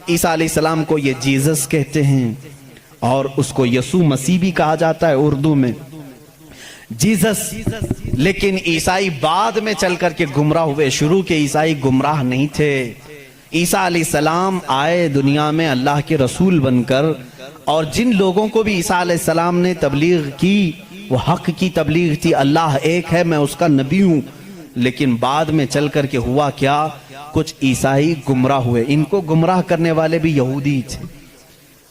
B: عیسیٰ علیہ السلام کو یہ جیزس کہتے ہیں اور اس کو یسوع مسیح بھی کہا جاتا ہے اردو میں, جیزس. لیکن عیسائی بعد میں چل کر کے گمراہ ہوئے, شروع کے عیسائی گمراہ نہیں تھے. عیسیٰ علیہ السلام آئے دنیا میں اللہ کے رسول بن کر, اور جن لوگوں کو بھی عیسیٰ علیہ السلام نے تبلیغ کی وہ حق کی تبلیغ تھی, اللہ ایک ہے میں اس کا نبی ہوں. لیکن بعد میں چل کر کے ہوا کیا, کچھ عیسائی گمراہ ہوئے. ان کو گمراہ کرنے والے بھی یہودی تھے.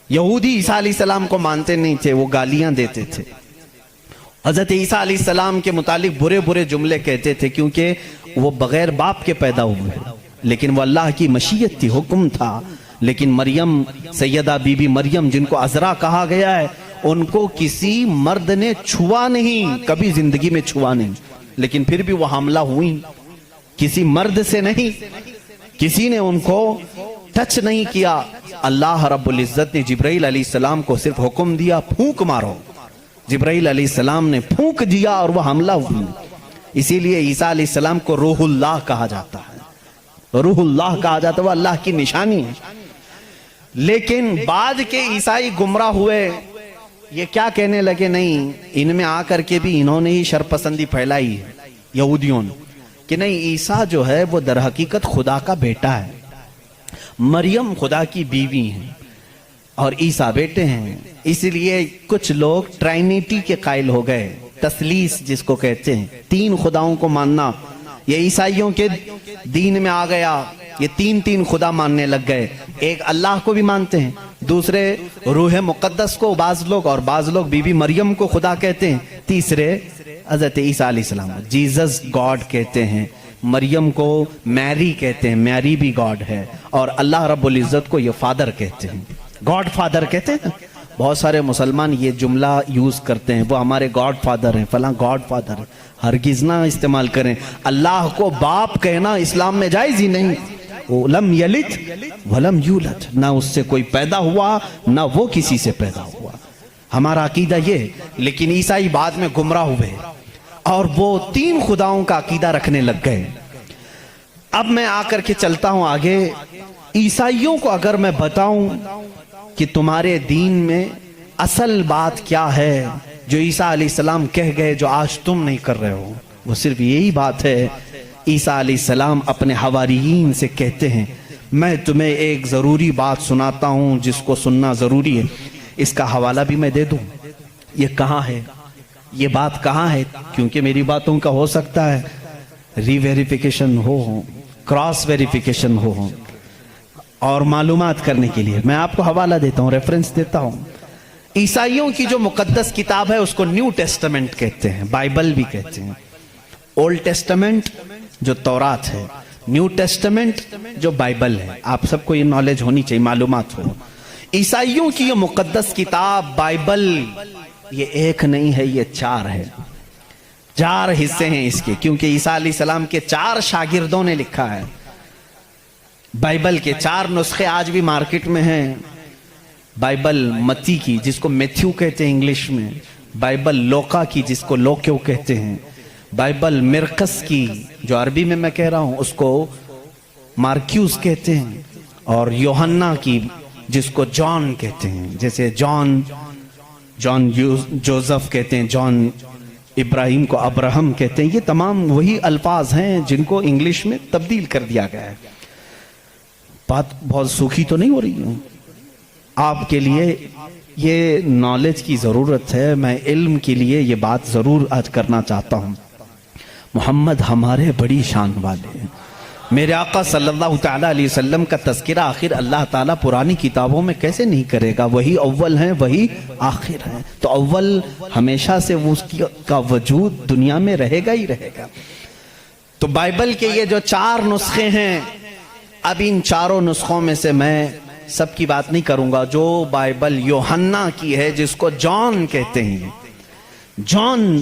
B: یہودی عیسیٰ علیہ السلام کو مانتے نہیں تھے, وہ گالیاں دیتے تھے. حضرت عیسیٰ علیہ السلام کے متعلق برے برے جملے کہتے تھے کیونکہ وہ بغیر باپ کے پیدا ہوئے, لیکن وہ اللہ کی مشیت تھی, حکم تھا. لیکن مریم, سیدہ بی بی مریم جن کو عذرا کہا گیا ہے, ان کو کسی مرد نے چھوا نہیں, کبھی زندگی میں چھوا نہیں, لیکن پھر بھی وہ حاملہ ہوئی. کسی مرد سے نہیں, کسی نے ان کو ٹچ نہیں کیا. اللہ رب العزت نے جبرائیل علیہ السلام کو صرف حکم دیا پھونک مارو. جبرائیل علیہ السلام نے پھونک دیا اور وہ حملہ ہوئی. اسی لیے عیسیٰ علیہ السلام کو روح اللہ کہا جاتا ہے, روح اللہ کہا جاتا ہے, وہ اللہ کی نشانی ہے. لیکن بعد کے عیسائی گمراہ ہوئے, یہ کیا کہنے لگے, نہیں ان میں آ کر کے بھی انہوں نے ہی شرپسندی پھیلائی ہے یہودیوں نے کہ نہیں عیسیٰ جو ہے وہ در حقیقت خدا کا بیٹا ہے, مریم خدا کی بیوی ہیں اور عیسیٰ بیٹے ہیں. اس لیے کچھ لوگ ٹرائنیٹی کے قائل ہو گئے, تثلیث جس کو کہتے ہیں, تین خداؤں کو ماننا. یہ عیسائیوں کے دین میں آ گیا, یہ تین خدا ماننے لگ گئے. ایک اللہ کو بھی مانتے ہیں, دوسرے روح مقدس کو بعض لوگ, اور بعض لوگ بی بی مریم کو خدا کہتے ہیں, تیسرے حضرت عیسیٰ علیہ السلام جیزس گاڈ کہتے ہیں, مریم کو میری کہتے ہیں, میری بھی گاڈ ہے, اور اللہ رب العزت کو یہ فادر کہتے ہیں, گاڈ فادر کہتے ہیں. بہت سارے مسلمان یہ جملہ یوز کرتے ہیں, وہ ہمارے گاڈ فادر ہیں, فلاں گاڈ فادر ہے. ہرگز نہ استعمال کریں. اللہ کو باپ کہنا اسلام میں جائز ہی نہیں. لم یلد ولم یولد, نہ اس سے کوئی پیدا ہوا نہ وہ کسی سے پیدا ہوا. ہمارا عقیدہ یہ. لیکن عیسائی بعد میں گمراہ ہوئے اور وہ تین خداؤں کا عقیدہ رکھنے لگ گئے. اب میں آ کر کے چلتا ہوں آگے. عیسائیوں کو اگر میں بتاؤں کہ تمہارے دین میں اصل بات کیا ہے جو عیسیٰ علیہ السلام کہہ گئے جو آج تم نہیں کر رہے ہو، وہ صرف یہی بات ہے۔ عیسیٰ علیہ السلام اپنے حواریین سے کہتے ہیں میں تمہیں ایک ضروری بات سناتا ہوں جس کو سننا ضروری ہے، اس کا حوالہ بھی میں دے دوں۔ یہ کہاں ہے، یہ بات کہاں ہے؟ کیونکہ میری باتوں کا ہو سکتا ہے ری ویریفیکیشن ہو، کراس ویریفیکیشن ہو، اور معلومات کرنے کے لیے میں آپ کو حوالہ دیتا ہوں، ریفرنس دیتا ہوں۔ عیسائیوں کی جو مقدس کتاب ہے اس کو نیو ٹیسٹمنٹ کہتے ہیں، بائبل بھی کہتے ہیں۔ اولڈ ٹیسٹمنٹ جو تورات ہے، نیو ٹیسٹمنٹ جو بائبل ہے۔ آپ سب کو یہ نالج ہونی چاہیے، معلومات ہو۔ عیسائیوں کی یہ مقدس کتاب بائبل یہ ایک نہیں ہے، یہ چار ہے، چار حصے ہیں اس کے، کیونکہ عیسیٰ علیہ السلام کے 4 شاگردوں نے لکھا ہے۔ بائبل کے 4 نسخے آج بھی مارکیٹ میں ہیں۔ بائبل متی کی جس کو میتھیو کہتے ہیں انگلش میں، بائبل لوکا کی جس کو لوکیو کہتے ہیں، بائبل مرقس کی جو عربی میں کہہ رہا ہوں اس کو مارکیوس کہتے ہیں، اور یوحنا کی جس کو جان کہتے ہیں، جیسے جان جوزف کہتے ہیں، جان ابراہیم کو ابراہم کہتے ہیں۔ یہ تمام وہی الفاظ ہیں جن کو انگلش میں تبدیل کر دیا گیا ہے۔ بات بہت سوکھی تو نہیں ہو رہی ہوں، آپ کے لیے یہ نالج کی ضرورت ہے، میں علم کے لیے یہ بات ضرور آج کرنا چاہتا ہوں۔ محمد ہمارے بڑی شان والے ہیں، میرے آقا صلی اللہ تعالیٰ علیہ وسلم کا تذکرہ آخر اللہ تعالیٰ پرانی کتابوں میں کیسے نہیں کرے گا؟ وہی اول ہیں، وہی آخر ہیں، تو اول ہمیشہ سے وہ اس کا وجود دنیا میں رہے گا ہی رہے گا۔ تو بائبل کے یہ جو 4 نسخے ہیں، اب ان 4 نسخوں میں سے میں سب کی بات نہیں کروں گا۔ جو بائبل یوحنا کی ہے جس کو جان کہتے ہیں، جان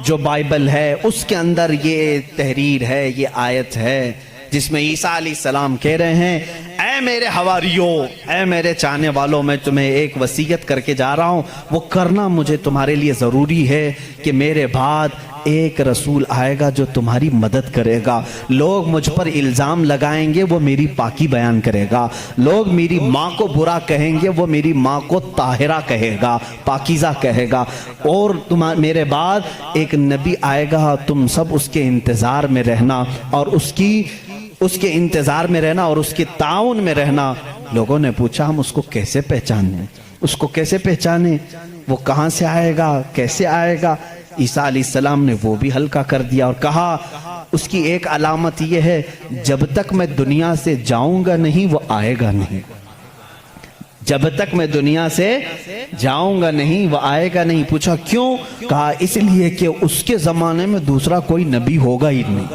B: جو بائبل ہے اس کے اندر یہ تحریر ہے، یہ آیت ہے جس میں عیسیٰ علیہ السلام کہہ رہے ہیں اے میرے حواریوں، اے میرے چاہنے والوں، میں تمہیں ایک وصیت کر کے جا رہا ہوں، وہ کرنا مجھے تمہارے لیے ضروری ہے کہ میرے بعد ایک رسول آئے گا جو تمہاری مدد کرے گا۔ لوگ مجھ پر الزام لگائیں گے، وہ میری پاکی بیان کرے گا۔ لوگ میری ماں کو برا کہیں گے، وہ میری ماں کو طاہرہ کہے گا، پاکیزہ کہے گا۔ اور میرے بعد ایک نبی آئے گا، تم سب اس کے انتظار میں رہنا اور اس کے انتظار میں رہنا اور اس کے تعاون میں رہنا۔ لوگوں نے پوچھا ہم اس کو کیسے پہچانیں، اس کو کیسے پہچانیں، وہ کہاں سے آئے گا، کیسے آئے گا؟ عیسیٰ علیہ السلام نے وہ بھی ہلکا کر دیا اور کہا اس کی ایک علامت یہ ہے جب تک میں دنیا سے جاؤں گا نہیں وہ آئے گا نہیں، جب تک میں دنیا سے جاؤں گا نہیں وہ آئے گا نہیں۔ پوچھا کیوں؟ کہا اس لیے کہ اس کے زمانے میں دوسرا کوئی نبی ہوگا ہی نہیں،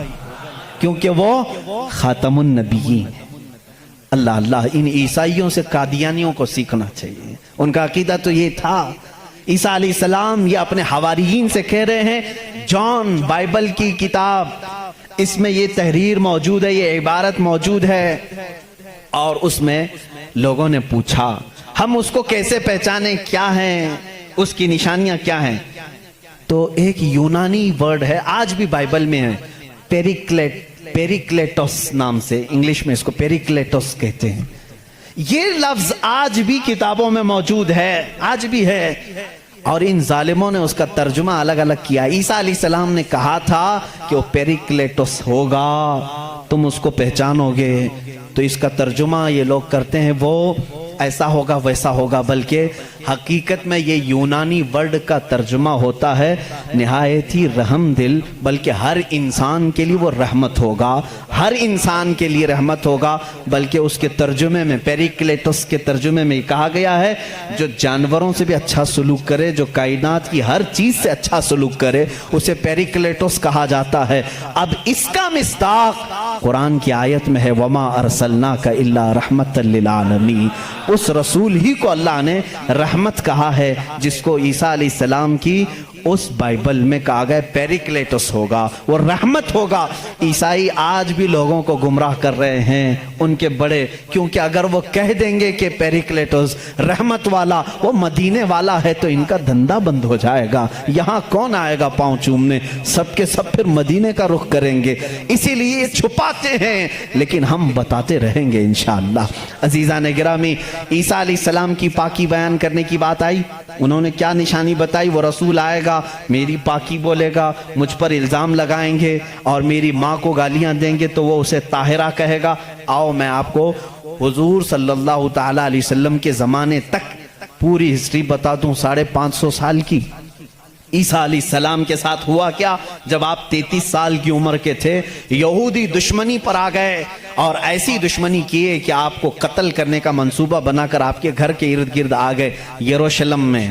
B: کیونکہ وہ خاتم النبیین۔ اللہ اللہ، ان عیسائیوں سے قادیانیوں کو سیکھنا چاہیے، ان کا عقیدہ تو یہ تھا۔ عیسیٰ علیہ السلام یہ اپنے حواریین سے کہہ رہے ہیں جان بائبل کی کتاب، اس میں یہ تحریر موجود ہے، یہ عبارت موجود ہے، اور اس میں لوگوں نے پوچھا ہم اس کو کیسے پہچانیں، کیا ہیں اس کی نشانیاں کیا ہیں؟ تو ایک یونانی ورڈ ہے، آج بھی بائبل میں ہے، پیریکلیٹوس نام سے، انگلش میں اس کو پیریکلیٹوس کہتے ہیں۔ یہ لفظ آج بھی کتابوں میں موجود ہے، آج بھی ہے، اور ان ظالموں نے اس کا ترجمہ الگ الگ کیا۔ عیسیٰ علیہ السلام نے کہا تھا کہ وہ پیریکلیٹوس ہوگا، تم اس کو پہچانو گے، تو اس کا ترجمہ یہ لوگ کرتے ہیں وہ ایسا ہوگا ویسا ہوگا، بلکہ حقیقت میں یہ یونانی ورڈ کا ترجمہ ہوتا ہے نہایت ہی رحم دل، بلکہ ہر انسان کے لیے وہ رحمت ہوگا، ہر انسان کے لیے رحمت ہوگا۔ بلکہ اس کے ترجمے میں، پیریکلیٹوس کے ترجمے میں کہا گیا ہے جو جانوروں سے بھی اچھا سلوک کرے، جو کائنات کی ہر چیز سے اچھا سلوک کرے، اسے پیریکلیٹوس کہا جاتا ہے۔ اب اس کا مصداق قرآن کی آیت میں ہے وَمَا أَرْسَلْنَاكَ إِلَّا رَحْمَةً لِلْعَالَمِينَ، اس رسول ہی کو اللہ نے رحمت کہا ہے، جس کو عیسیٰ علیہ السلام کی اس بائبل میں کہا گیا پیریکلیٹس ہوگا، وہ رحمت ہوگا۔ عیسائی آج بھی لوگوں کو گمراہ کر رہے ہیں، ان کے بڑے، کیونکہ اگر وہ کہہ دیں گے کہ پیریکلیٹس رحمت والا وہ مدینے والا ہے تو ان کا دھندا بند ہو جائے گا، یہاں کون آئے گا پاؤں چومنے، سب کے سب پھر مدینے کا رخ کریں گے، اسی لیے چھپاتے ہیں، لیکن ہم بتاتے رہیں گے انشاءاللہ۔ عزیزان گرامی، عیسیٰ علیہ السلام کی پاکی بیان کرنے کی بات آئی، انہوں نے کیا نشانی بتائی؟ وہ رسول آئے گا، میری پاکی بولے گا، مجھ پر الزام لگائیں گے اور میری ماں کو گالیاں دیں گے تو وہ اسے طاہرہ کہے گا۔ آؤ میں آپ کو حضور صلی اللہ تعالی علیہ وسلم کے زمانے تک پوری ہسٹری بتا دوں، 550 سال کی۔ عیسیٰ علیہ السلام کے ساتھ ہوا کیا؟ جب آپ 33 سال کی عمر کے تھے، یہودی دشمنی پر آ گئے اور ایسی دشمنی کیے کہ آپ کو قتل کرنے کا منصوبہ بنا کر آپ کے گھر کے ارد گرد آ گئے، یروشلم میں،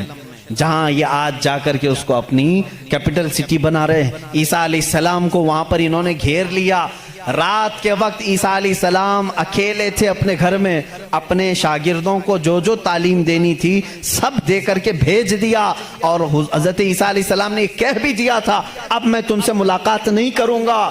B: جہاں یہ آج جا کر کے اس کو اپنی کیپٹل سٹی بنا رہے ہیں۔ عیسیٰ علیہ السلام کو وہاں پر انہوں نے گھیر لیا۔ رات کے وقت عیسیٰ علیہ السلام اکیلے تھے اپنے گھر میں، اپنے شاگردوں کو جو جو تعلیم دینی تھی سب دے کر کے بھیج دیا، اور حضرت عیسیٰ علیہ السلام نے کہہ بھی دیا تھا اب میں تم سے ملاقات نہیں کروں گا،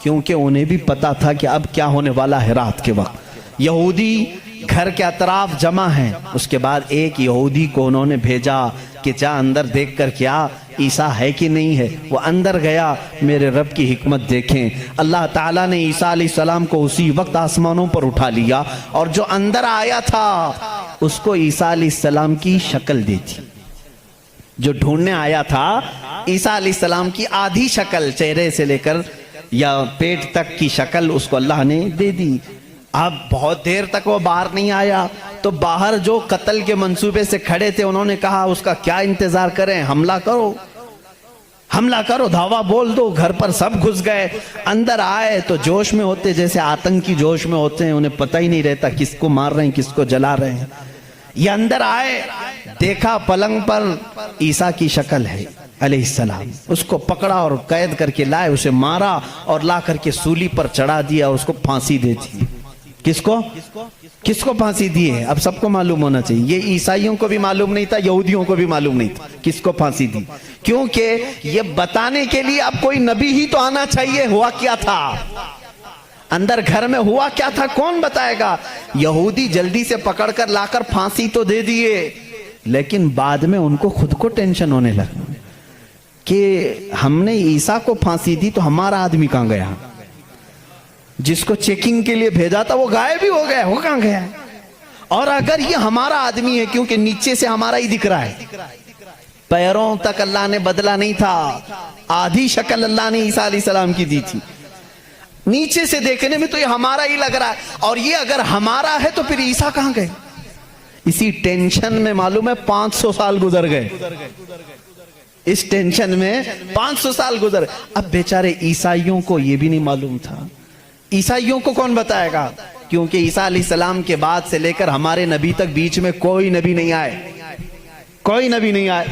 B: کیونکہ انہیں بھی پتا تھا کہ اب کیا ہونے والا ہے۔ رات کے وقت یہودی گھر کے اطراف جمع ہیں، اس کے بعد ایک یہودی کو انہوں نے بھیجا کہ جا اندر دیکھ کر کیا عیسیٰ ہے کہ نہیں ہے۔ وہ اندر گیا، میرے رب کی حکمت دیکھیں، اللہ تعالیٰ نے عیسیٰ علیہ السلام کو اسی وقت آسمانوں پر اٹھا لیا، اور جو اندر آیا تھا اس کو عیسیٰ علیہ السلام کی شکل دی تھی۔ جو ڈھونڈنے آیا تھا عیسیٰ علیہ السلام کی آدھی شکل، چہرے سے لے کر یا پیٹ تک کی شکل اس کو اللہ نے دے دی۔ اب بہت دیر تک وہ باہر نہیں آیا تو باہر جو قتل کے منصوبے سے کھڑے تھے انہوں نے کہا اس کا کیا انتظار کریں، حملہ کرو، حملہ کرو، دھاوا بول دو۔ گھر پر سب گھس گئے، اندر آئے تو جوش میں ہوتے، جیسے آتنکی جوش میں ہوتے ہیں، انہیں پتہ ہی نہیں رہتا کس کو مار رہے ہیں کس کو جلا رہے ہیں۔ یہ اندر آئے، دیکھا پلنگ پر عیسیٰ کی شکل ہے علیہ السلام، اس کو پکڑا اور قید کر کے لائے، اسے مارا اور لا کر کے سولی پر چڑھا دیا، اس کو پھانسی دے دی۔ کس کو پھانسی دی ہے؟ اب سب کو معلوم ہونا چاہیے، یہ عیسائیوں کو بھی معلوم نہیں تھا، یہودیوں کو بھی معلوم نہیں تھا کس کو پھانسی دی، کیونکہ یہ بتانے کے لیے اب کوئی نبی ہی تو آنا چاہیے ہوا کیا تھا، اندر گھر میں ہوا کیا تھا کون بتائے گا۔ یہودی جلدی سے پکڑ کر لا کر پھانسی تو دے دیے، لیکن بعد میں ان کو خود کو ٹینشن ہونے لگا کہ ہم نے عیسیٰ کو پھانسی دی تو ہمارا آدمی کہاں گیا، جس کو چیکنگ کے لیے بھیجا تھا وہ غائب بھی ہو گیا، وہ کہاں گیا؟ اور اگر یہ ہمارا آدمی ہے، کیونکہ نیچے سے ہمارا ہی دکھ رہا ہے، پیروں تک اللہ نے بدلا نہیں تھا، آدھی شکل اللہ نے عیسیٰ علیہ السلام کی دی تھی، نیچے سے دیکھنے میں تو یہ ہمارا ہی لگ رہا ہے، اور یہ اگر ہمارا ہے تو پھر عیسیٰ کہاں گئے؟ اسی ٹینشن میں معلوم ہے 500 سال گزر گئے، اس ٹینشن میں 500 سال گزر۔ اب بیچارے عیسائیوں کو یہ بھی نہیں معلوم تھا، عیسائیوں کو کون بتائے گا، کیونکہ عیسیٰ علیہ السلام کے بعد سے لے کر ہمارے نبی تک بیچ میں کوئی نبی نہیں آئے، کوئی نبی نہیں آئے۔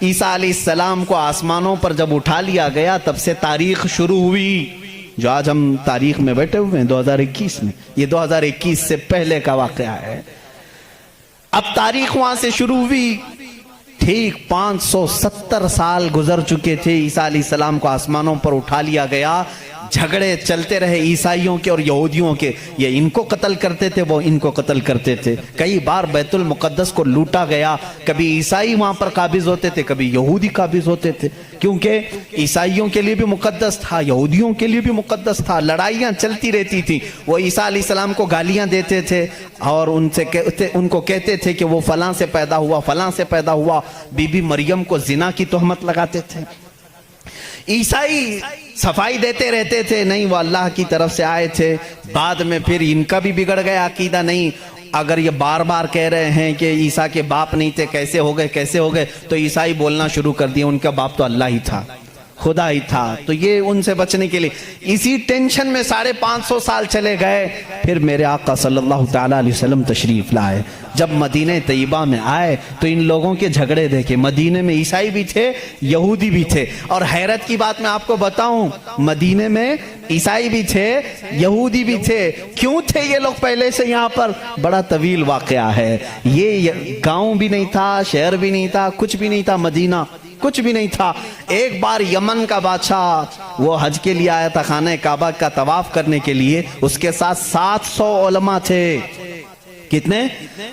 B: عیسیٰ علیہ السلام کو آسمانوں پر جب اٹھا لیا گیا تب سے تاریخ شروع ہوئی، جو آج ہم تاریخ میں بیٹھے ہوئے ہیں 2021 میں، یہ 2021 سے پہلے کا واقعہ ہے۔ اب تاریخ وہاں سے شروع ہوئی، ٹھیک 570 سال گزر چکے تھے، عیسیٰ علیہ السلام کو آسمانوں پر اٹھا لیا گیا، جھگڑے چلتے رہے عیسائیوں کے اور یہودیوں کے، یہ ان کو قتل کرتے تھے وہ ان کو قتل کرتے تھے، کئی بار بیت المقدس کو لوٹا گیا، کبھی عیسائی وہاں پر قابض ہوتے تھے کبھی یہودی قابض ہوتے تھے، کیونکہ عیسائیوں کے لیے بھی مقدس تھا یہودیوں کے لیے بھی مقدس تھا، لڑائیاں چلتی رہتی تھیں۔ وہ عیسیٰ علیہ السلام کو گالیاں دیتے تھے اور ان کو کہتے تھے کہ وہ فلاں سے پیدا ہوا فلاں سے پیدا ہوا، بی بی مریم کو زنا کی تہمت لگاتے تھے۔ عیسائی صفائی دیتے رہتے تھے، نہیں وہ اللہ کی طرف سے آئے تھے، بعد میں پھر ان کا بھی بگڑ گیا عقیدہ، نہیں اگر یہ بار بار کہہ رہے ہیں کہ عیسیٰ کے باپ نہیں تھے، کیسے ہو گئے، تو عیسائی بولنا شروع کر دیا ان کا باپ تو اللہ ہی تھا، خدا ہی تھا۔ تو یہ ان سے بچنے کے لیے اسی ٹینشن میں 550 سال چلے گئے، پھر میرے آقا صلی اللہ تعالیٰ علیہ وسلم تشریف لائے۔ جب مدینہ طیبہ میں آئے تو ان لوگوں کے جھگڑے دیکھے، مدینہ میں عیسائی بھی تھے یہودی بھی تھے، اور حیرت کی بات میں آپ کو بتاؤں، مدینہ میں عیسائی بھی تھے، یہودی بھی تھے. کیوں تھے یہ لوگ پہلے سے یہاں پر؟ بڑا طویل واقعہ ہے. یہ گاؤں بھی نہیں تھا، شہر بھی نہیں تھا، کچھ بھی نہیں تھا. مدینہ کچھ بھی نہیں تھا. ایک بار یمن کا بادشاہ وہ حج کے لیے آیا تھا، خانہ کعبہ کا طواف کرنے کے لیے. اس کے ساتھ 700 علماء تھے. کتنے؟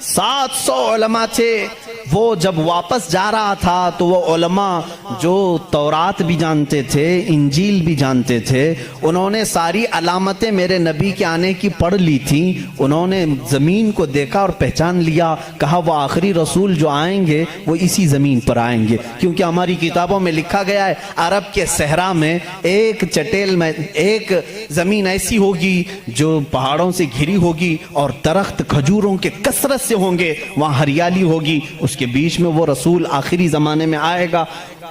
B: 700 علماء تھے. وہ جب واپس جا رہا تھا تو وہ علماء جو تورات بھی جانتے تھے، انجیل بھی جانتے تھے، انہوں نے ساری علامتیں میرے نبی کے آنے کی پڑھ لی تھیں. انہوں نے زمین کو دیکھا اور پہچان لیا. کہا وہ آخری رسول جو آئیں گے وہ اسی زمین پر آئیں گے، کیونکہ ہماری کتابوں میں لکھا گیا ہے عرب کے صحرا میں ایک چٹیل میں ایک زمین ایسی ہوگی جو پہاڑوں سے گھری ہوگی اور درخت کھجوروں کے کثرت سے ہوں گے، وہاں ہریالی ہوگی، اس کے بیچ میں وہ رسول آخری زمانے میں آئے گا.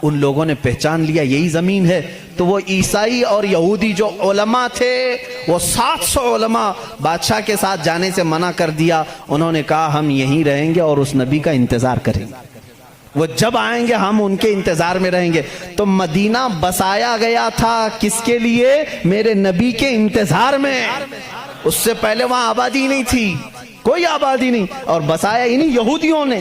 B: ان لوگوں نے پہچان لیا یہی زمین ہے. تو وہ عیسائی اور یہودی جو علماء تھے، وہ 700 علماء بادشاہ کے ساتھ جانے سے منع کر دیا. انہوں نے کہا ہم یہیں رہیں گے اور اس نبی کا انتظار کریں گے، وہ جب آئیں گے ہم ان کے انتظار میں رہیں گے. تو مدینہ بسایا گیا تھا کس کے لیے؟ میرے نبی کے انتظار میں. اس سے پہلے وہاں آبادی نہیں تھی، کوئی آبادی نہیں، اور بسایا ہی نہیں یہودیوں نے.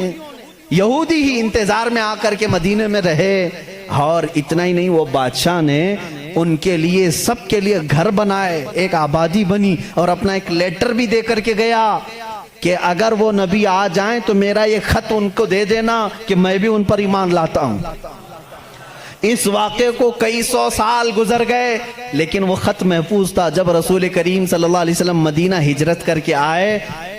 B: یہودی ہی انتظار میں آ کر کے مدینے میں رہے. اور اتنا ہی نہیں، وہ بادشاہ نے ان کے لیے سب کے لیے گھر بنائے، ایک آبادی بنی، اور اپنا ایک لیٹر بھی دے کر کے گیا کہ اگر وہ نبی آ جائیں تو میرا یہ خط ان کو دے دینا کہ میں بھی ان پر ایمان لاتا ہوں. اس واقعے کو کئی سو سال گزر گئے لیکن وہ خط محفوظ تھا. جب رسول کریم صلی اللہ علیہ وسلم مدینہ ہجرت کر کے آئے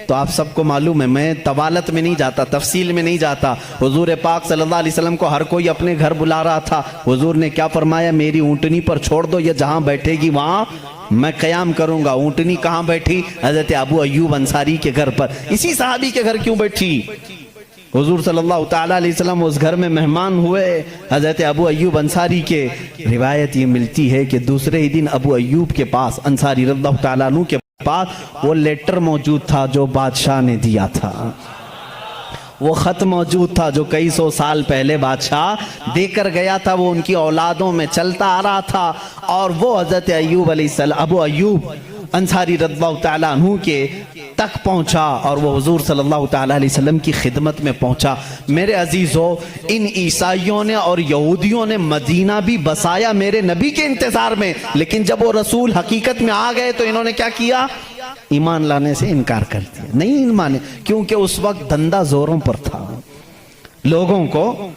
B: تو آپ سب کو معلوم ہے، میں طوالت میں نہیں جاتا، تفصیل میں نہیں جاتا. حضور پاک صلی اللہ علیہ وسلم کو ہر کوئی اپنے گھر بلا رہا تھا. حضور نے کیا فرمایا؟ میری اونٹنی پر چھوڑ دو، یہ جہاں بیٹھے گی وہاں میں قیام کروں گا. اونٹنی کہاں بیٹھی؟ حضرت ابو ایوب انصاری کے گھر پر. اسی صحابی کے گھر کیوں بیٹھی؟ حضور صلی اللہ تعالیٰ علیہ وسلم اس گھر میں مہمان ہوئے حضرت ابو ایوب انصاری کے. روایت یہ ملتی ہے کہ دوسرے ہی دن ابو ایوب کے پاس، انصاری رضی اللہ تعالیٰ عنہ کے پاس، وہ لیٹر موجود تھا جو بادشاہ نے دیا تھا. وہ خط موجود تھا جو کئی سو سال پہلے بادشاہ دے کر گیا تھا. وہ ان کی اولادوں میں چلتا آ رہا تھا اور وہ حضرت ایوب علیہ السلام، ابو ایوب انصاری رضی اللہ تعالیٰ عنہ کے تک پہنچا اور وہ حضور صلی اللہ تعالیٰ علیہ وسلم کی خدمت میں پہنچا. میرے عزیزو، ان عیسائیوں نے اور یہودیوں نے مدینہ بھی بسایا میرے نبی کے انتظار میں، لیکن جب وہ رسول حقیقت میں آ گئے تو انہوں نے کیا کیا؟ ایمان لانے سے انکار کر دیا. نہیں مانے، کیونکہ اس وقت دھندا زوروں پر تھا. لوگوں کو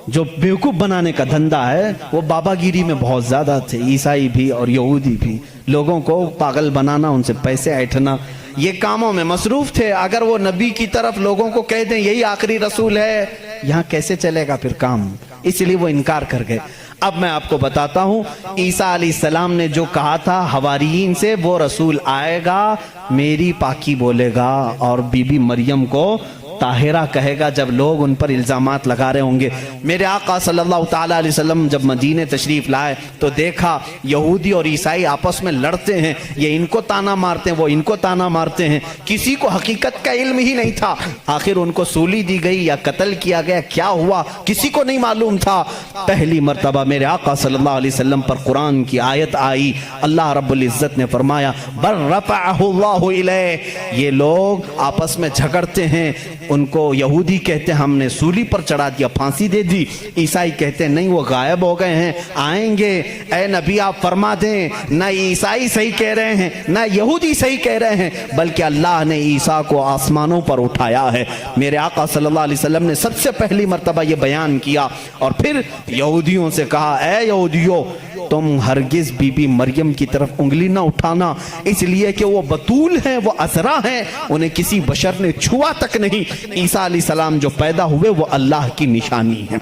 B: جو بیوقوف بنانے کا دھندا ہے وہ بابا گیری میں بہت زیادہ تھے. عیسائی بھی اور یہودی بھی لوگوں کو پاگل بنانا، ان سے پیسے ایٹھنا، یہ کاموں میں مصروف تھے. اگر وہ نبی کی طرف لوگوں کو کہہ دیں یہی آخری رسول ہے، یہاں کیسے چلے گا پھر کام؟ اس لیے وہ انکار کر گئے. اب میں آپ کو بتاتا ہوں عیسیٰ علیہ السلام نے جو کہا تھا حواریین سے، وہ رسول آئے گا، میری پاکی بولے گا اور بی بی مریم کو طاہرہ کہے گا جب لوگ ان پر الزامات لگا رہے ہوں گے. میرے آقا صلی اللہ تعالیٰ علیہ وسلم جب مدینے تشریف لائے تو دیکھا یہودی اور عیسائی آپس میں لڑتے ہیں. یہ ان کو تانا مارتے ہیں، وہ ان کو تانا مارتے ہیں. کسی کو حقیقت کا علم ہی نہیں تھا. آخر ان کو سولی دی گئی یا قتل کیا گیا، کیا ہوا کسی کو نہیں معلوم تھا. پہلی مرتبہ میرے آقا صلی اللہ علیہ وسلم پر قرآن کی آیت آئی. اللہ رب العزت نے فرمایا بل رفعہ اللہ الیہ. یہ لوگ آپس میں جھگڑتے ہیں. ان کو یہودی کہتے ہیں ہم نے سولی پر چڑھا دیا، پھانسی دے دی. عیسائی کہتے ہیں نہیں وہ غائب ہو گئے ہیں، آئیں گے. اے نبی آپ فرما دیں نہ عیسائی صحیح کہہ رہے ہیں نہ یہودی صحیح کہہ رہے ہیں، بلکہ اللہ نے عیسیٰ کو آسمانوں پر اٹھایا ہے. میرے آقا صلی اللہ علیہ وسلم نے سب سے پہلی مرتبہ یہ بیان کیا اور پھر یہودیوں سے کہا اے یہودیوں تم ہرگز بی بی مریم کی طرف انگلی نہ اٹھانا، اس لیے کہ وہ بتول ہیں، وہ عذرا ہیں، انہیں کسی بشر نے چھوا تک نہیں. عیسیٰ علیہ السلام جو پیدا ہوئے وہ اللہ کی نشانی ہے.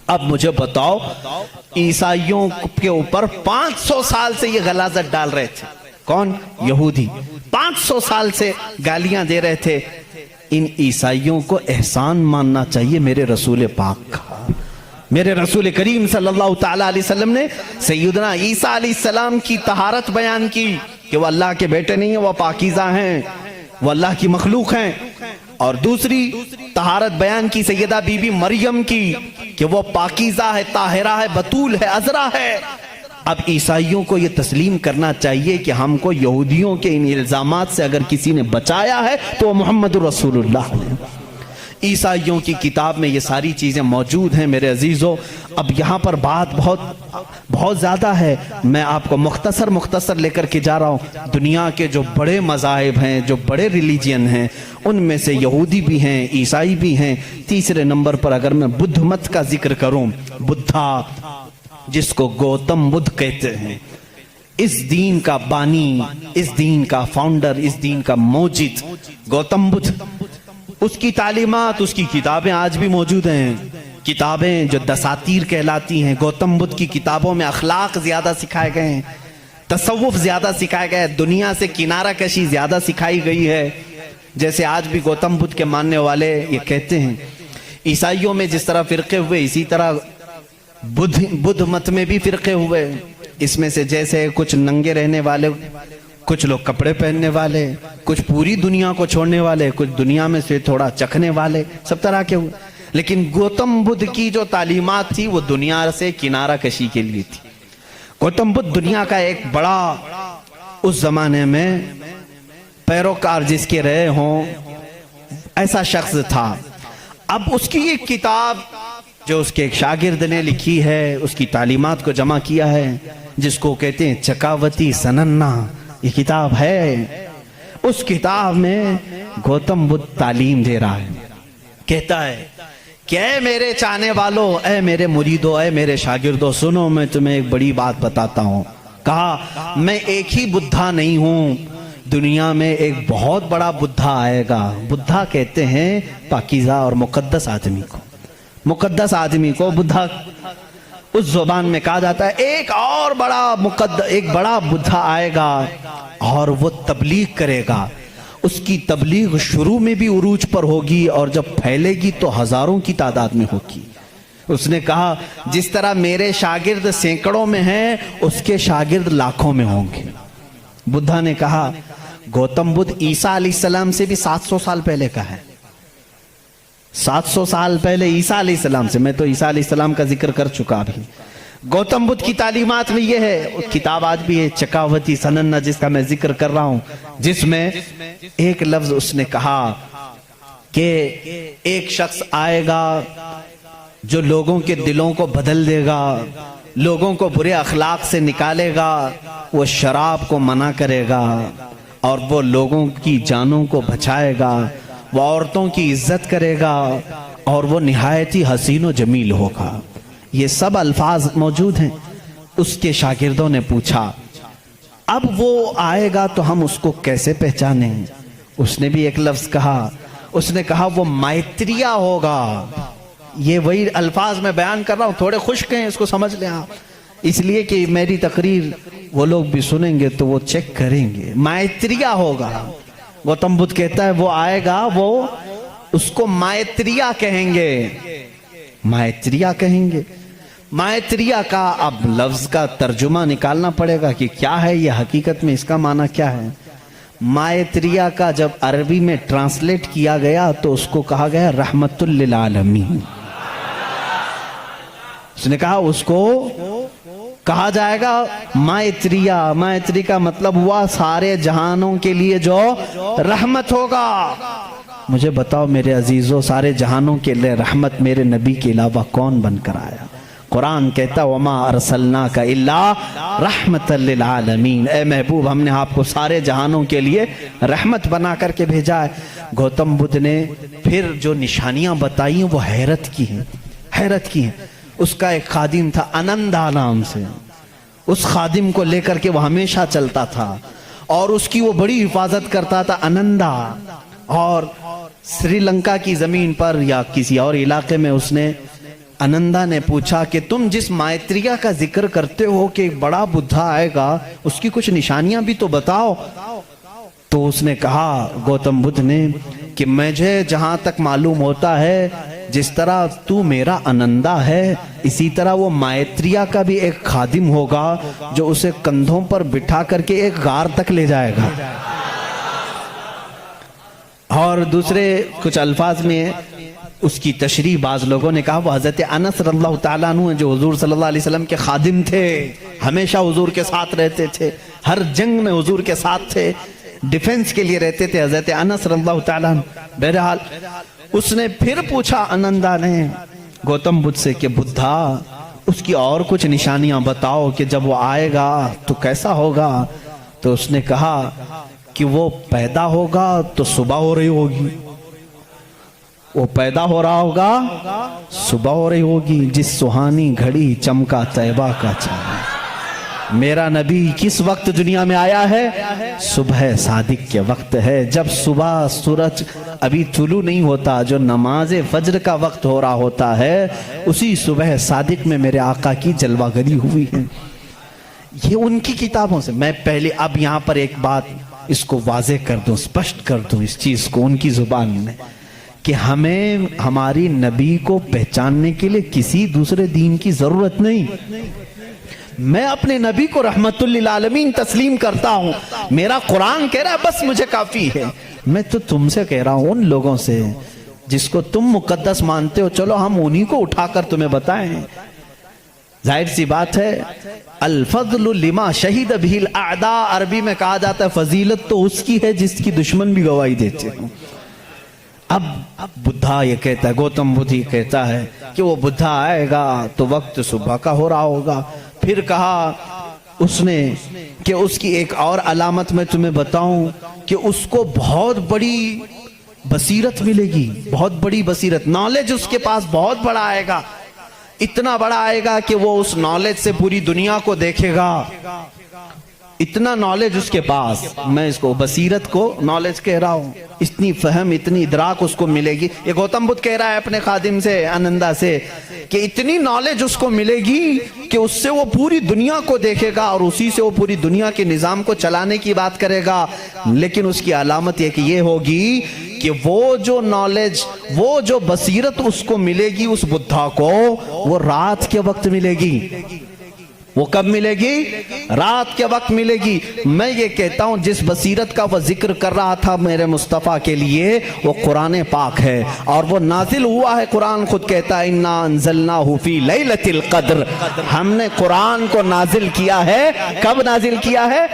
B: اب مجھے بتاؤ عیسائیوں کے اوپر 500 سال سے یہ غلاظت ڈال رہے تھے. کون؟ یہودی. 500 سال سے گالیاں دے رہے تھے. ان عیسائیوں کو احسان ماننا چاہیے میرے رسول پاک کا. میرے رسول کریم صلی اللہ تعالیٰ علیہ وسلم نے سیدنا عیسیٰ علیہ السلام کی طہارت بیان کی کہ وہ اللہ کے بیٹے نہیں ہیں، وہ پاکیزہ ہیں، وہ اللہ کی مخلوق ہیں. اور دوسری طہارت بیان کی سیدہ بی بی مریم کی کہ وہ پاکیزہ ہے، طاہرہ ہے، بتول ہے، عذرا ہے. اب عیسائیوں کو یہ تسلیم کرنا چاہیے کہ ہم کو یہودیوں کے ان الزامات سے اگر کسی نے بچایا ہے تو وہ محمد رسول اللہ ہے۔ عیسائیوں کی کتاب میں یہ ساری چیزیں موجود ہیں میرے عزیزوں۔ اب یہاں پر بات بہت زیادہ ہے، میں آپ کو مختصر لے کر کے جا رہا ہوں۔ دنیا کے جو بڑے مذاہب ہیں، جو بڑے ریلیجین ہیں، ان میں سے یہودی بھی ہیں، عیسائی بھی ہیں۔ تیسرے نمبر پر اگر میں بدھ مت کا ذکر کروں، بدھا جس کو گوتم بدھ کہتے ہیں، اس دین کا بانی، اس دین کا فاؤنڈر، اس دین کا موجد گوتم بدھ، اس کی تعلیمات، اس کی کتابیں آج بھی موجود ہیں۔ کتابیں جو دساتیر کہلاتی ہیں، گوتم بدھ کی کتابوں میں اخلاق زیادہ سکھائے گئے ہیں، تصوف زیادہ سکھائے گئے، دنیا سے کنارہ کشی زیادہ سکھائی گئی ہے۔ جیسے آج بھی گوتم بدھ کے ماننے والے یہ کہتے ہیں۔ عیسائیوں میں جس طرح فرقے ہوئے، اسی طرح بدھ مت میں بھی فرقے ہوئے۔ اس میں سے جیسے کچھ ننگے رہنے والے، کچھ لوگ کپڑے پہننے والے، کچھ پوری دنیا کو چھوڑنے والے، کچھ دنیا میں سے تھوڑا چکھنے والے، سب طرح کے ہوئے۔ لیکن گوتم بدھ کی جو تعلیمات تھی وہ دنیا سے کنارہ کشی کے لیے تھی۔ گوتم بدھ دنیا کا ایک بڑا اس زمانے میں پیروکار جس کے رہے ہوں ایسا شخص تھا۔ اب اس کی ایک کتاب جو اس کے ایک شاگرد نے لکھی ہے، اس کی تعلیمات کو جمع کیا ہے، جس کو کہتے ہیں چکاوتی سننا، یہ کتاب ہے۔ اس کتاب میں گوتم بدھ تعلیم دے رہا ہے، کہتا ہے کہ اے میرے چاہنے والوں، اے میرے مریدوں، اے میرے شاگردوں، سنو میں تمہیں ایک بڑی بات بتاتا ہوں۔ کہا میں ایک ہی بدھا نہیں ہوں، دنیا میں ایک بہت بڑا بدھا آئے گا۔ بدھا کہتے ہیں پاکیزہ اور مقدس آدمی کو، مقدس آدمی کو بدھا اس زبان میں کہا جاتا ہے۔ ایک اور ایک بڑا بدھا آئے گا اور وہ تبلیغ کرے گا۔ اس کی تبلیغ شروع میں بھی عروج پر ہوگی اور جب پھیلے گی تو ہزاروں کی تعداد میں ہوگی۔ اس نے کہا جس طرح میرے شاگرد سینکڑوں میں ہیں، اس کے شاگرد لاکھوں میں ہوں گے۔ بدھا نے کہا گوتم بدھ عیسیٰ علیہ السلام سے بھی 700 سال پہلے کا ہے۔ 700 سال پہلے عیسیٰ علیہ السلام سے، میں تو عیسیٰ علیہ السلام کا ذکر کر چکا ابھی۔ گوتم بدھ کی تعلیمات میں یہ ہے، کتاب آج بھی ہے چکاوتی سننا جس کا میں ذکر کر رہا ہوں، جس میں ایک لفظ اس نے کہا کہ ایک شخص آئے گا جو لوگوں کے دلوں کو بدل دے گا، لوگوں کو برے اخلاق سے نکالے گا، وہ شراب کو منع کرے گا اور وہ لوگوں کی جانوں کو بچائے گا، وہ عورتوں کی عزت کرے گا اور وہ نہایت ہی حسین و جمیل ہوگا۔ یہ سب الفاظ موجود ہیں۔ اس کے شاگردوں نے پوچھا اب وہ آئے گا تو ہم اس کو کیسے پہچانیں؟ اس نے بھی ایک لفظ کہا، اس نے کہا وہ مائتریہ ہوگا۔ یہ وہی الفاظ میں بیان کر رہا ہوں، تھوڑے خشک ہیں، اس کو سمجھ لیں آپ، اس لیے کہ میری تقریر وہ لوگ بھی سنیں گے تو وہ چیک کریں گے۔ مائتریہ ہوگا۔ گوتم بدھ کہتا ہے وہ آئے گا، وہ اس کو مائتریہ کہیں گے، مائتریہ کہیں گے۔ مائتریہ کا اب لفظ کا ترجمہ نکالنا پڑے گا کہ کیا ہے یہ، حقیقت میں اس کا معنی کیا ہے۔ مائتریہ کا جب عربی میں ٹرانسلیٹ کیا گیا تو اس کو کہا گیا رحمت للعالمین۔ اس نے کہا اس کو کہا جائے گا مائتریہ۔ مائتری کا مطلب ہوا سارے جہانوں کے لیے جو رحمت ہوگا۔ مجھے بتاؤ میرے عزیزوں، سارے جہانوں کے لیے رحمت میرے نبی کے علاوہ کون بن کر آیا؟ قرآن کہتا وما ارسلناک الا رحمت للعالمین، اے محبوب ہم نے آپ کو سارے جہانوں کے لیے رحمت بنا کر کے بھیجا ہے۔ گوتم بدھ نے پھر جو نشانیاں بتائی ہیں وہ حیرت کی ہیں، حیرت کی ہیں۔ اس کا ایک خادم تھا انندا نام سے، اس خادم کو لے کر کے وہ ہمیشہ چلتا تھا اور اس کی وہ بڑی حفاظت کرتا تھا انندا۔ اور سری لنکا کی زمین پر یا کسی اور علاقے میں اس نے انندا نے پوچھا کہ تم جس مائتریہ کا ذکر کرتے ہو کہ ایک بڑا بدھا آئے گا، اس کی کچھ نشانیاں بھی تو بتاؤ۔ تو اس نے کہا گوتم بدھ نے کہ مجھے جہاں تک معلوم ہوتا ہے جس طرح تو میرا انندا ہے، اسی طرح وہ مائتریہ کا بھی ایک خادم ہوگا جو اسے کندھوں پر بٹھا کر کے ایک غار تک لے جائے گا۔ اور دوسرے کچھ الفاظ میں اس کی تشریح بعض لوگوں نے کہا وہ حضرت انس رضی اللہ تعالیٰ عنہ ہیں جو حضور صلی اللہ علیہ وسلم کے خادم تھے، ہمیشہ حضور کے ساتھ رہتے تھے، ہر جنگ میں حضور کے ساتھ تھے، ڈیفنس کے لیے رہتے تھے حضرت انس رضی اللہ تعالیٰ عنہ۔ بہرحال اس نے پھر پوچھا آنندا نے گوتم بدھ سے کہ بدھا اس کی اور کچھ نشانیاں بتاؤ کہ جب وہ آئے گا تو کیسا ہوگا؟ تو اس نے کہا کہ وہ پیدا ہوگا تو صبح ہو رہی ہوگی، وہ پیدا ہو رہا ہوگا صبح ہو رہی ہوگی، جس سہانی گھڑی چمکا طیبہ کا چاند۔ میرا نبی کس وقت دنیا میں آیا ہے؟ صبح صادق کے وقت ہے، جب صبح سورج ابھی طلوع نہیں ہوتا، جو نماز فجر کا وقت ہو رہا ہوتا ہے، اسی صبح صادق میں میرے آقا کی جلوہ گری ہوئی ہے۔ یہ ان کی کتابوں سے۔ میں پہلے اب یہاں پر ایک بات اس کو واضح کر دوں، سپشٹ کر دوں اس چیز کو ان کی زبان میں، کہ ہمیں ہماری نبی کو پہچاننے کے لیے کسی دوسرے دین کی ضرورت نہیں۔ میں اپنے نبی کو رحمت للعالمین تسلیم کرتا ہوں، میرا قرآن کہہ رہا ہے بس مجھے کافی ہے۔ میں تو تم سے کہہ رہا ہوں، ان لوگوں سے جس کو تم مقدس مانتے ہو، چلو ہم انہی کو اٹھا کر تمہیں بتائیں۔ ظاہر سی بات ہے، الفضل لما شہید بہ الاعداء، عربی میں کہا جاتا ہے فضیلت تو اس کی ہے جس کی دشمن بھی گواہی دیتے ہیں۔ اب بدھا یہ کہتا ہے، گوتم بدھ یہ کہتا ہے کہ وہ بدھا آئے گا تو وقت صبح کا ہو رہا ہوگا۔ پھر کہا اس نے کہ اس کی ایک اور علامت میں تمہیں بتاؤں کہ اس کو بہت بڑی بصیرت ملے گی، بہت بڑی بصیرت، نالج اس کے پاس بہت بڑا آئے گا، اتنا بڑا آئے گا کہ وہ اس نالج سے پوری دنیا کو دیکھے گا، اتنا نالج اس کے پاس۔ میں اس کو بصیرت کو نالج کہہ رہا ہوں، اتنی فہم، اتنی ادراک اس کو ملے گی۔ یہ گوتم بدھ کہہ رہا ہے اپنے خادم سے، آنندا سے، کہ اتنی نالج اس کو ملے گی کہ اس سے وہ پوری دنیا کو دیکھے گا اور اسی سے وہ پوری دنیا کے نظام کو چلانے کی بات کرے گا۔ لیکن اس کی علامت یہ کہ یہ ہوگی کہ وہ جو نالج، وہ جو بصیرت اس کو ملے گی اس بدھا کو، وہ رات کے وقت ملے گی۔ وہ کب ملے گی؟ رات کے وقت ملے گی۔ میں یہ کہتا ہوں جس بصیرت کا وہ ذکر کر رہا تھا میرے مصطفیٰ کے لیے، وہ قرآن پاک ہے، اور وہ نازل ہوا ہے۔ قرآن خود کہتا ہے اِنَّا أَنزَلْنَاهُ فِي لَيْلَةِ الْقَدْرِ، ہم نے قرآن کو نازل کیا ہے۔ کب نازل کیا ہے؟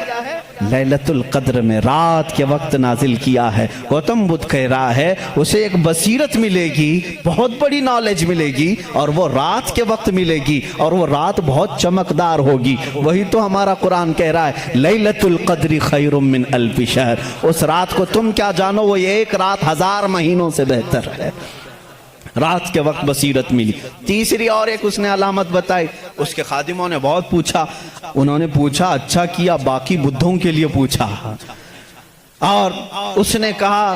B: لیلۃ القدر میں، رات کے وقت نازل کیا ہے۔ گوتم بدھ کہہ رہا ہے اسے ایک بصیرت ملے گی، بہت بڑی نالج ملے گی، اور وہ رات کے وقت ملے گی، اور وہ رات بہت چمکدار ہوگی۔ وہی تو ہمارا قرآن کہہ رہا ہے لیلۃ القدر خیر من الف شہر، اس رات کو تم کیا جانو، وہ ایک رات 1000 مہینوں سے بہتر ہے۔ رات کے وقت بصیرت ملی۔ تیسری اور ایک اس نے علامت بتائی، اس کے خادموں نے بہت پوچھا، انہوں نے پوچھا اچھا کیا، باقی بدھوں کے لیے پوچھا، اور اس نے کہا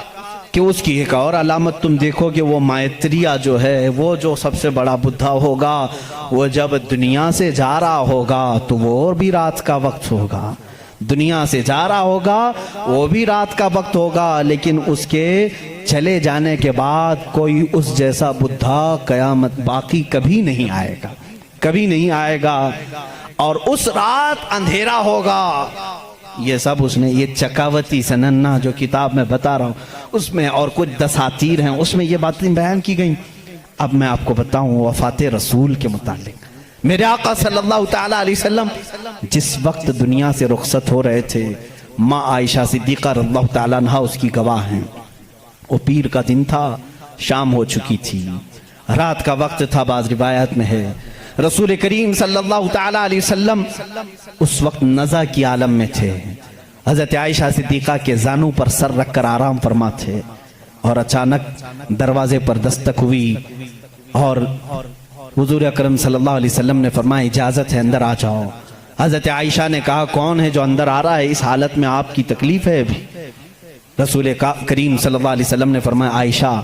B: کہ اس کی ایک اور علامت تم دیکھو کہ وہ مائتریہ جو ہے، وہ جو سب سے بڑا بدھا ہوگا، وہ جب دنیا سے جا رہا ہوگا تو وہ اور بھی رات کا وقت ہوگا، دنیا سے جا رہا ہوگا وہ بھی رات کا وقت ہوگا، لیکن اس کے چلے جانے کے بعد کوئی اس جیسا بدھا قیامت باقی کبھی نہیں آئے گا، کبھی نہیں آئے گا، اور اس رات اندھیرا ہوگا۔ یہ سب اس نے، یہ چکاوتی سننا جو کتاب میں بتا رہا ہوں اس میں، اور کچھ دساتیر ہیں اس میں یہ باتیں بیان کی گئیں۔ اب میں آپ کو بتاؤں وفات رسول کے متعلق، میرے آقا صلی اللہ تعالیٰ علیہ وسلم جس وقت دنیا سے رخصت ہو رہے تھے، ماں عائشہ صدیقہ رضی اللہ تعالیٰ عنہا اس کی گواہ ہیں، وہ پیر کا دن تھا، شام ہو چکی تھی، رات کا وقت تھا، بعض روایات میں ہے۔ رسول کریم صلی اللہ تعالیٰ علیہ وسلم اس وقت نزع کی عالم میں تھے، حضرت عائشہ صدیقہ کے زانوں پر سر رکھ کر آرام فرما تھے، اور اچانک دروازے پر دستک ہوئی، اور حضور اکرم صلی اللہ علیہ وسلم نے فرمایا اجازت ہے اندر آ جاؤ۔ حضرت عائشہ نے کہا کون ہے جو اندر آ رہا ہے، اس حالت میں آپ کی تکلیف ہے ابھی؟ رسول کریم صلی اللہ علیہ وسلم نے فرمایا عائشہ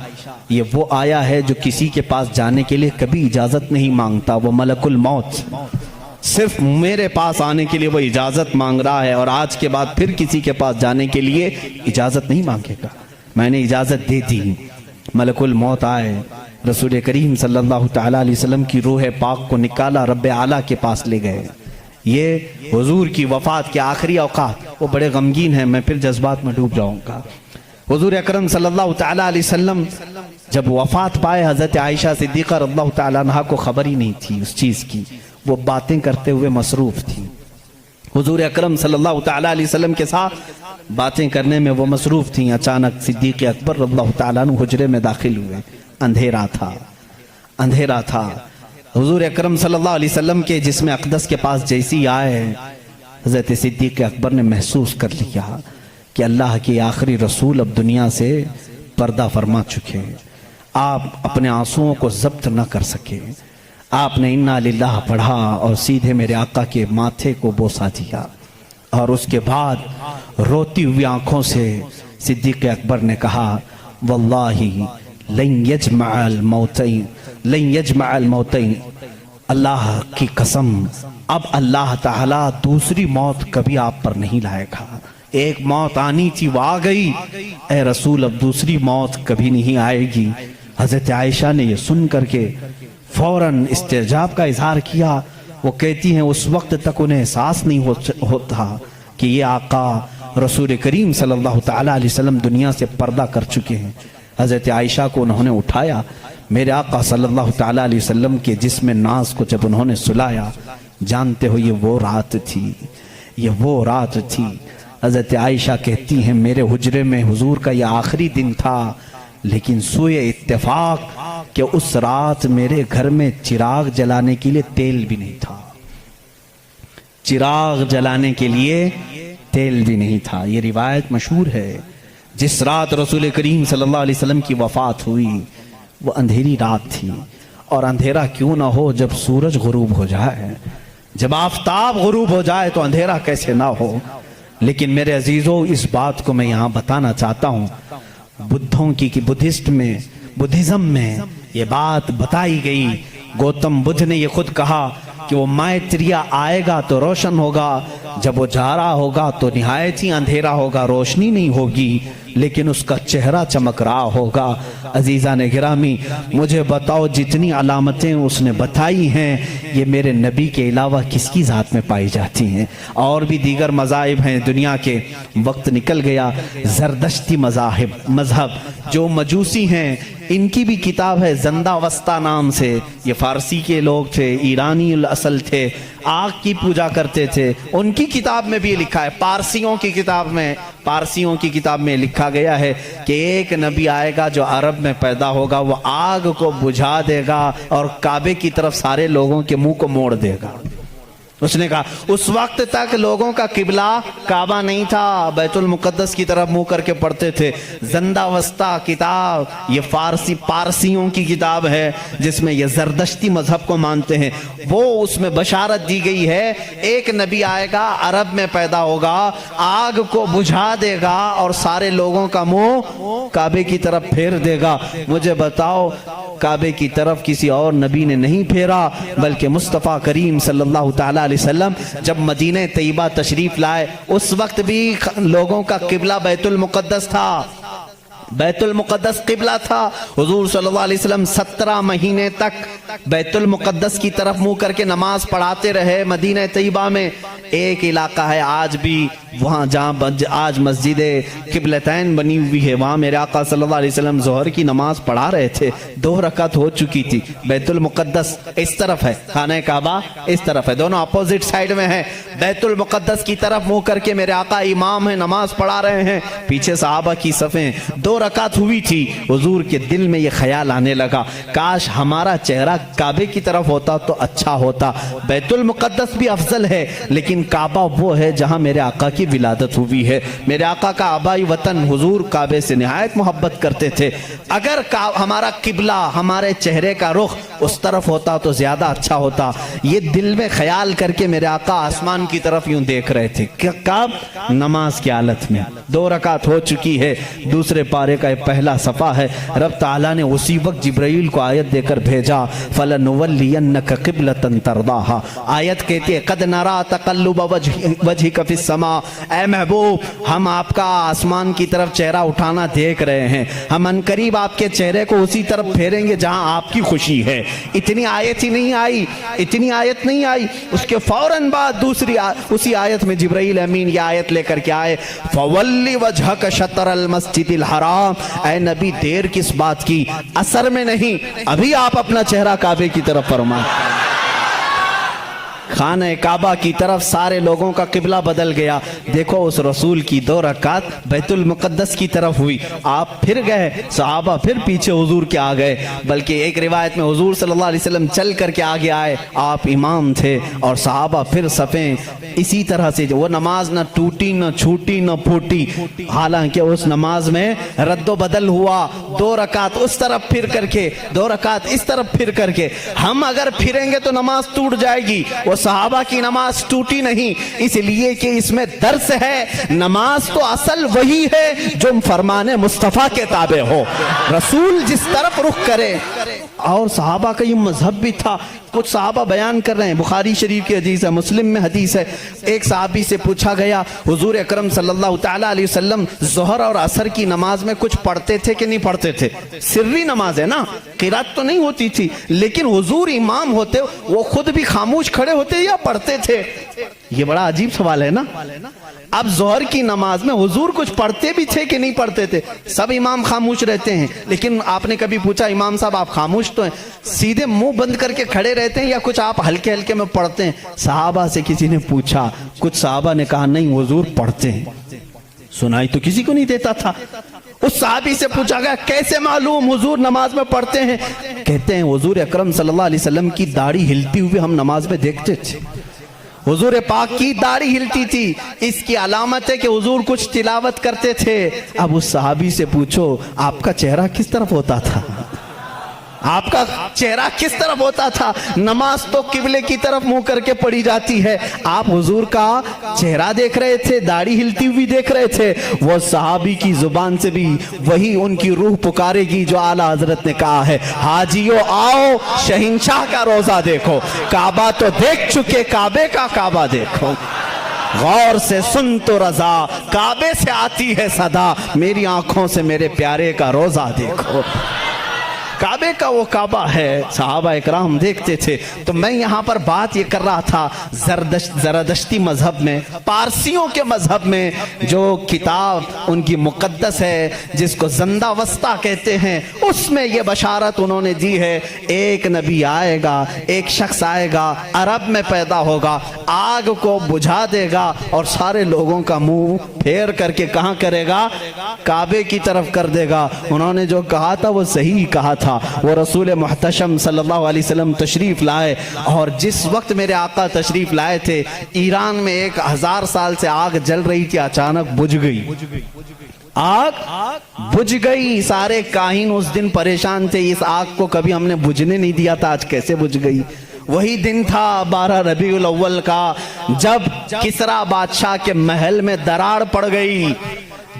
B: یہ وہ آیا ہے جو کسی کے پاس جانے کے لیے کبھی اجازت نہیں مانگتا، وہ ملک الموت، صرف میرے پاس آنے کے لیے وہ اجازت مانگ رہا ہے، اور آج کے بعد پھر کسی کے پاس جانے کے لیے اجازت نہیں مانگے گا۔ میں نے اجازت دے دی، ملک الموت آئے، رسول کریم صلی اللہ تعالیٰ علیہ وسلم کی روح پاک کو نکالا، رب اعلیٰ کے پاس لے گئے۔ یہ حضور کی وفات کے آخری اوقات، وہ بڑے غمگین ہیں، میں پھر جذبات میں ڈوب جاؤں گا۔ حضور اکرم صلی اللہ تعالیٰ علیہ وسلم جب وفات پائے حضرت عائشہ صدیقہ رضی اللہ تعالیٰ عنہ کو خبر ہی نہیں تھی اس چیز کی، وہ باتیں کرتے ہوئے مصروف تھی، حضور اکرم صلی اللہ تعالیٰ علیہ وسلم کے ساتھ باتیں کرنے میں وہ مصروف تھیں۔ اچانک صدیق اکبر رضی اللہ تعالیٰ عنہ حجرے میں داخل ہوئے، اندھیرا تھا۔ حضور اکرم صلی اللہ علیہ وسلم کے جسم اقدس کے پاس جیسی آئے، حضرت صدیق اکبر نے محسوس کر لیا کہ اللہ کے آخری رسول اب دنیا سے پردہ فرما چکے، آپ اپنے آنسوؤں کو ضبط نہ کر سکے، آپ نے انا للہ پڑھا اور سیدھے میرے آقا کے ماتھے کو بوسہ دیا، اور اس کے بعد روتی ہوئی آنکھوں سے صدیق اکبر نے کہا واللہ لن یجمع الموتین، اللہ کی قسم اب اللہ تعالیٰ دوسری موت کبھی آپ پر نہیں لائے گا، ایک موت آنی تھی وہ آ گئی، اے رسول اب دوسری موت کبھی نہیں آئے گی۔ حضرت عائشہ نے یہ سن کر کے فوراً استعجاب کا اظہار کیا۔ وہ کہتی ہیں اس وقت تک انہیں احساس نہیں ہوتا کہ یہ آقا رسول کریم صلی اللہ تعالیٰ علیہ وسلم دنیا سے پردہ کر چکے ہیں۔ حضرت عائشہ کو انہوں نے اٹھایا، میرے آقا صلی اللہ تعالیٰ علیہ وسلم کے جسم ناز کو جب انہوں نے سلایا، جانتے ہو یہ وہ رات تھی۔ حضرت عائشہ کہتی ہیں میرے حجرے میں حضور کا یہ آخری دن تھا، لیکن سوئے اتفاق کہ اس رات میرے گھر میں چراغ جلانے کے لیے تیل بھی نہیں تھا، یہ روایت مشہور ہے۔ جس رات رسول کریم صلی اللہ علیہ وسلم کی وفات ہوئی وہ اندھیری رات تھی، اور اندھیرا کیوں نہ ہو جب سورج غروب ہو جائے، جب آفتاب غروب ہو جائے تو اندھیرا کیسے نہ ہو۔ لیکن میرے عزیزوں اس بات کو میں یہاں بتانا چاہتا ہوں، بدھزم میں یہ بات بتائی گئی، گوتم بدھ نے یہ خود کہا کہ وہ مائتریہ آئے گا تو روشن ہوگا، جب وہ جا رہا ہوگا تو نہایت ہی اندھیرا ہوگا، روشنی نہیں ہوگی، لیکن اس کا چہرہ چمک رہا ہوگا۔ عزیزان گرامی مجھے بتاؤ جتنی علامتیں اس نے بتائی ہیں یہ میرے نبی کے علاوہ کس کی ذات میں پائی جاتی ہیں؟ اور بھی دیگر مذاہب ہیں دنیا کے، وقت نکل گیا۔ زردشتی مذہب جو مجوسی ہیں ان کی بھی کتاب ہے زندہ وسطہ نام سے، یہ فارسی کے لوگ تھے، ایرانی الاصل تھے، آگ کی پوجا کرتے تھے، ان کی کتاب میں بھی لکھا ہے، پارسیوں کی کتاب میں لکھا گیا ہے کہ ایک نبی آئے گا جو عرب میں پیدا ہوگا، وہ آگ کو بجھا دے گا اور کعبے کی طرف سارے لوگوں کے منہ کو موڑ دے گا۔ اس نے کہا اس وقت تک لوگوں کا قبلہ کعبہ نہیں تھا، بیت المقدس کی طرف منہ کر کے پڑھتے تھے۔ زندہ وسطہ کتاب یہ پارسیوں کی کتاب ہے جس میں یہ زردشتی مذہب کو مانتے ہیں، وہ اس میں بشارت دی گئی ہے ایک نبی آئے گا، عرب میں پیدا ہوگا، آگ کو بجھا دے گا اور سارے لوگوں کا منہ کعبے کی طرف پھیر دے گا۔ مجھے بتاؤ کعبے کی طرف کسی اور نبی نے نہیں پھیرا، بلکہ مصطفیٰ کریم صلی اللہ تعالیٰ علیہ وسلم جب مدینہ طیبہ تشریف لائے اس وقت بھی لوگوں کا قبلہ بیت المقدس تھا، بیت المقدس قبلہ تھا۔ حضور صلی اللہ علیہ وسلم 17 مہینے تک بیت المقدس کی طرف منہ کر کے نماز پڑھاتے رہے۔ مدینہ طیبہ میں ایک علاقہ ہے آج بھی، وہاں جہاں آج مسجد قبلتین بنی ہوئی ہے، وہاں میرے آقا صلی اللہ علیہ وسلم ظہر کی نماز پڑھا رہے تھے، 2 رکعت ہو چکی تھی۔ بیت المقدس اس طرف ہے، خانہ کعبہ اس طرف ہے، دونوں اپوزٹ سائیڈ میں ہیں۔ بیت المقدس کی طرف منہ کر کے میرے آقا امام ہیں، نماز پڑھا رہے ہیں، پیچھے صحابہ کی صفیں، 2 رکعت ہوئی تھی۔ حضور کے دل میں یہ خیال آنے لگا کاش ہمارا چہرہ کعبے کی طرف ہوتا تو اچھا ہوتا۔ بیت المقدس بھی افضل ہے، لیکن کعبہ وہ ہے جہاں میرے آقا کی ولادت ہوئی ہے، میرے آقا کا آبائی وطن۔ حضور کعبے سے نہایت محبت کرتے تھے، اگر ہمارا قبلہ ہمارے چہرے کا رخ اس طرف ہوتا تو زیادہ اچھا ہوتا۔ یہ دل میں خیال کر کے میرے آقا آسمان کی طرف یوں دیکھ رہے تھے، کب؟ نماز کی حالت میں۔ 2 رکعت ہو چکی ہے، دوسرے پارے کا پہلا صفحہ ہے، رب تعالیٰ نے اسی وقت جبرائیل کو آیت دے کر بھیجا، فَلَنُوَلِّيَنَّكَ قِبْلَةً تَرْضَاهَا۔ آیت کہتی ہے قَدْ نَرَا تَقَلُّبَ وَجْهِكَ فِي السَّمَاءِ، اے محبوب ہم آپ کا آسمان کی طرف چہرہ اٹھانا دیکھ رہے ہیں، ہم انقریب آپ کے چہرے کو اسی طرف پھیریں گے جہاں آپ کی خوشی ہے۔ اتنی آیت ہی نہیں آئی، اتنی آیت نہیں آئی، اس کے فوراً بعد دوسری اسی آیت میں جبرائیل امین یہ آیت لے کر کے آئے، فَوَلِّ وَوَلِّ وَجْهَكَ شَطْرَ الْمَسْجِدِ الْحَرَامِ، اے نبی دیر کس بات کی، اثر میں نہیں، ابھی آپ اپنا چہرہ کعبے کی طرف فرمائیں۔ خانہ کعبہ کی طرف سارے لوگوں کا قبلہ بدل گیا۔ دیکھو اس رسول کی 2 رکعت بیت المقدس کی طرف ہوئی، آپ پھر گئے، صحابہ پھر پیچھے حضور کے آ گئے، بلکہ ایک روایت میں حضور صلی اللہ علیہ وسلم چل کر کے آگے آئے، آپ امام تھے اور صحابہ پھر صفیں اسی طرح سے۔ وہ نماز نہ ٹوٹی نہ چھوٹی نہ پھوٹی، حالانکہ اس نماز میں رد و بدل ہوا، 2 رکعت اس طرف پھر کر کے 2 رکعت اس طرف پھر کر کے۔ ہم اگر پھریں گے تو نماز ٹوٹ جائے گی، وہ صحابہ کی نماز ٹوٹی نہیں، اس لیے کہ اس میں درس ہے۔ نماز تو اصل وہی ہے جو فرمان مصطفیٰ کے تابع ہو، رسول جس طرف رخ کرے۔ اور صحابہ کا یہ مذہب بھی تھا۔ کچھ صحابہ بیان کر رہے ہیں، بخاری شریف کی حدیث ہے، مسلم میں حدیث ہے، ایک صحابی سے پوچھا گیا حضور اکرم صلی اللہ تعالیٰ علیہ وسلم ظہر اور عصر کی نماز میں کچھ پڑھتے تھے کہ نہیں پڑھتے تھے؟ سری نماز ہے نا، قرات تو نہیں ہوتی تھی، لیکن حضور امام ہوتے، وہ خود بھی خاموش کھڑے ہوتے یا پڑھتے تھے؟ یہ بڑا عجیب سوال ہے نا۔ اب ظہر کی نماز میں حضور کچھ پڑھتے بھی تھے کہ نہیں پڑھتے تھے؟ سب امام خاموش رہتے ہیں، لیکن آپ نے کبھی پوچھا امام صاحب آپ خاموش تو ہیں، سیدھے منہ بند کر کے کھڑے رہتے ہیں یا کچھ آپ ہلکے ہلکے میں پڑھتے ہیں؟ صحابہ سے کسی نے پوچھا، کچھ صحابہ نے کہا نہیں حضور پڑھتے ہیں۔ سنائی تو کسی کو نہیں دیتا تھا۔ اس صحابی سے پوچھا گیا کیسے معلوم حضور نماز میں پڑھتے ہیں؟ کہتے ہیں حضور اکرم صلی اللہ علیہ وسلم کی داڑھی ہلتی ہوئی ہم نماز میں دیکھتے تھے، حضور پاک کی داڑھی ہلتی تھی، اس کی علامت ہے کہ حضور کچھ تلاوت کرتے تھے۔ اب اس صحابی سے پوچھو آپ کا چہرہ کس طرف ہوتا تھا؟ آپ کا چہرہ کس طرف ہوتا تھا؟ نماز تو قبلے کی طرف منہ کر کے پڑھی جاتی ہے، آپ حضور کا چہرہ دیکھ رہے تھے، داڑھی ہلتی ہوئی دیکھ رہے تھے۔ وہ صحابی کی زبان سے بھی وہی ان کی روح پکارے گی جو اعلیٰ حضرت نے کہا ہے، حاجیو آؤ شہنشاہ کا روزہ دیکھو، کعبہ تو دیکھ چکے، کعبے کا کعبہ دیکھو، غور سے سن تو رضا، کعبے سے آتی ہے صدا، میری آنکھوں سے میرے پیارے کا روزہ دیکھو۔ کعبے کا وہ کعبہ ہے، صحابہ اکرام دیکھتے تھے۔ تو میں یہاں پر بات یہ کر رہا تھا، زرتشتی مذہب میں، پارسیوں کے مذہب میں جو کتاب ان کی مقدس ہے جس کو زندہ وسطیٰ کہتے ہیں، اس میں یہ بشارت انہوں نے دی ہے ایک نبی آئے گا، ایک شخص آئے گا، عرب میں پیدا ہوگا، آگ کو بجھا دے گا اور سارے لوگوں کا منہ پھیر کر کے کہاں کرے گا؟ کعبے کی طرف کر دے گا۔ انہوں نے جو کہا تھا وہ صحیح کہا تھا۔ وہ رسول محتشم صلی اللہ علیہ وسلم تشریف لائے، اور جس وقت میرے آقا تشریف لائے تھے ایران میں 1000 سال سے آگ جل رہی تھی، اچانک بجھ گئی، آگ بجھ گئی۔ سارے کاہن اس دن پریشان تھے، اس آگ کو کبھی ہم نے بجھنے نہیں دیا تھا، آج کیسے بجھ گئی؟ وہی دن تھا 12 ربیع الاول کا، جب کسریٰ بادشاہ کے محل میں دراڑ پڑ گئی،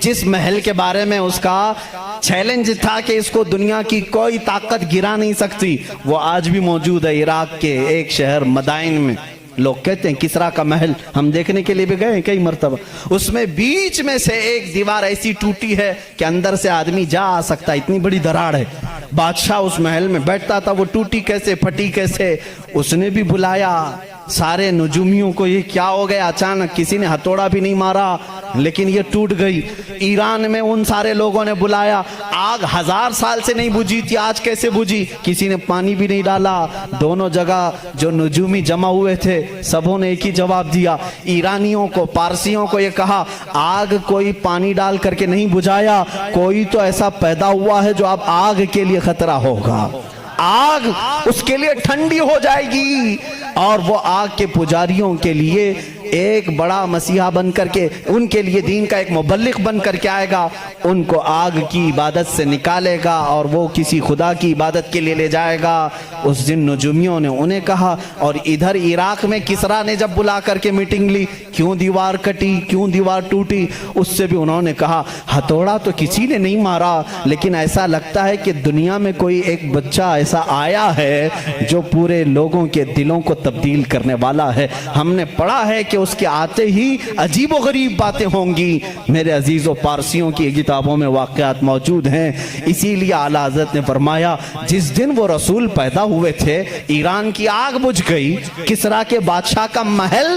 B: جس محل کے بارے میں اس کا چیلنج تھا کہ اس کو دنیا کی کوئی طاقت گرا نہیں سکتی، وہ آج بھی موجود ہے عراق کے ایک شہر مدائن میں۔ لوگ کہتے ہیں کسریٰ کا محل، ہم دیکھنے کے لیے بھی گئے ہیں کئی مرتبہ، اس میں بیچ میں سے ایک دیوار ایسی ٹوٹی ہے کہ اندر سے آدمی جا آ سکتا، اتنی بڑی دراڑ ہے۔ بادشاہ اس محل میں بیٹھتا تھا، وہ ٹوٹی کیسے پھٹی کیسے، اس نے بھی بلایا سارے نجومیوں کو، یہ کیا ہو گیا؟ اچانک کسی نے ہتھوڑا بھی نہیں مارا لیکن یہ ٹوٹ گئی۔ ایران میں ان سارے لوگوں نے بلایا، آگ 1000 سال سے نہیں بجھی تھی، آج کیسے بجھی؟ کسی نے پانی بھی نہیں ڈالا۔ دونوں جگہ جو نجومی جمع ہوئے تھے سبوں نے ایک ہی جواب دیا، ایرانیوں کو، پارسیوں کو یہ کہا آگ کوئی پانی ڈال کر کے نہیں بجھایا، کوئی تو ایسا پیدا ہوا ہے جو اب آگ کے لیے خطرہ ہوگا، آگ اس کے لیے ٹھنڈی ہو جائے گی، اور وہ آگ کے پجاریوں کے لیے ایک بڑا مسیحا بن کر کے، ان کے لیے دین کا ایک مبلغ بن کر کے آئے گا، ان کو آگ کی عبادت سے نکالے گا اور وہ کسی خدا کی عبادت کے لیے لے جائے گا۔ اس دن نجومیوں نے انہیں کہا، اور ادھر عراق میں کسریٰ نے جب بلا کر کے میٹنگ لی، کیوں دیوار کٹی، کیوں دیوار ٹوٹی، اس سے بھی انہوں نے کہا ہتھوڑا تو کسی نے نہیں مارا، لیکن ایسا لگتا ہے کہ دنیا میں کوئی ایک بچہ ایسا آیا ہے جو پورے لوگوں کے دلوں کو تبدیل کرنے والا ہے، ہم نے پڑھا ہے کہ اس کے آتے ہی عجیب و غریب باتیں ہوں گی۔ میرے عزیزوں، پارسیوں کی کتابوں میں واقعات موجود ہیں، اسی لیے اعلیٰ حضرت نے فرمایا جس دن وہ رسول پیدا ہوئے تھے ایران کی آگ بجھ گئی، کسریٰ کے بادشاہ کا محل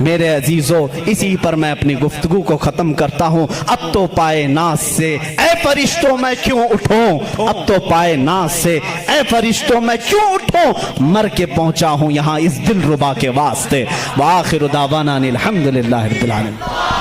C: میرے عزیزو اسی پر میں اپنی گفتگو کو ختم کرتا ہوں. اب تو پائے ناز سے اے فرشتوں میں کیوں اٹھوں, اب تو پائے ناز سے اے فرشتوں میں کیوں اٹھوں, مر کے پہنچا ہوں یہاں اس دل ربا کے واسطے. وآخر دعوانا الحمدللہ رب العالمین.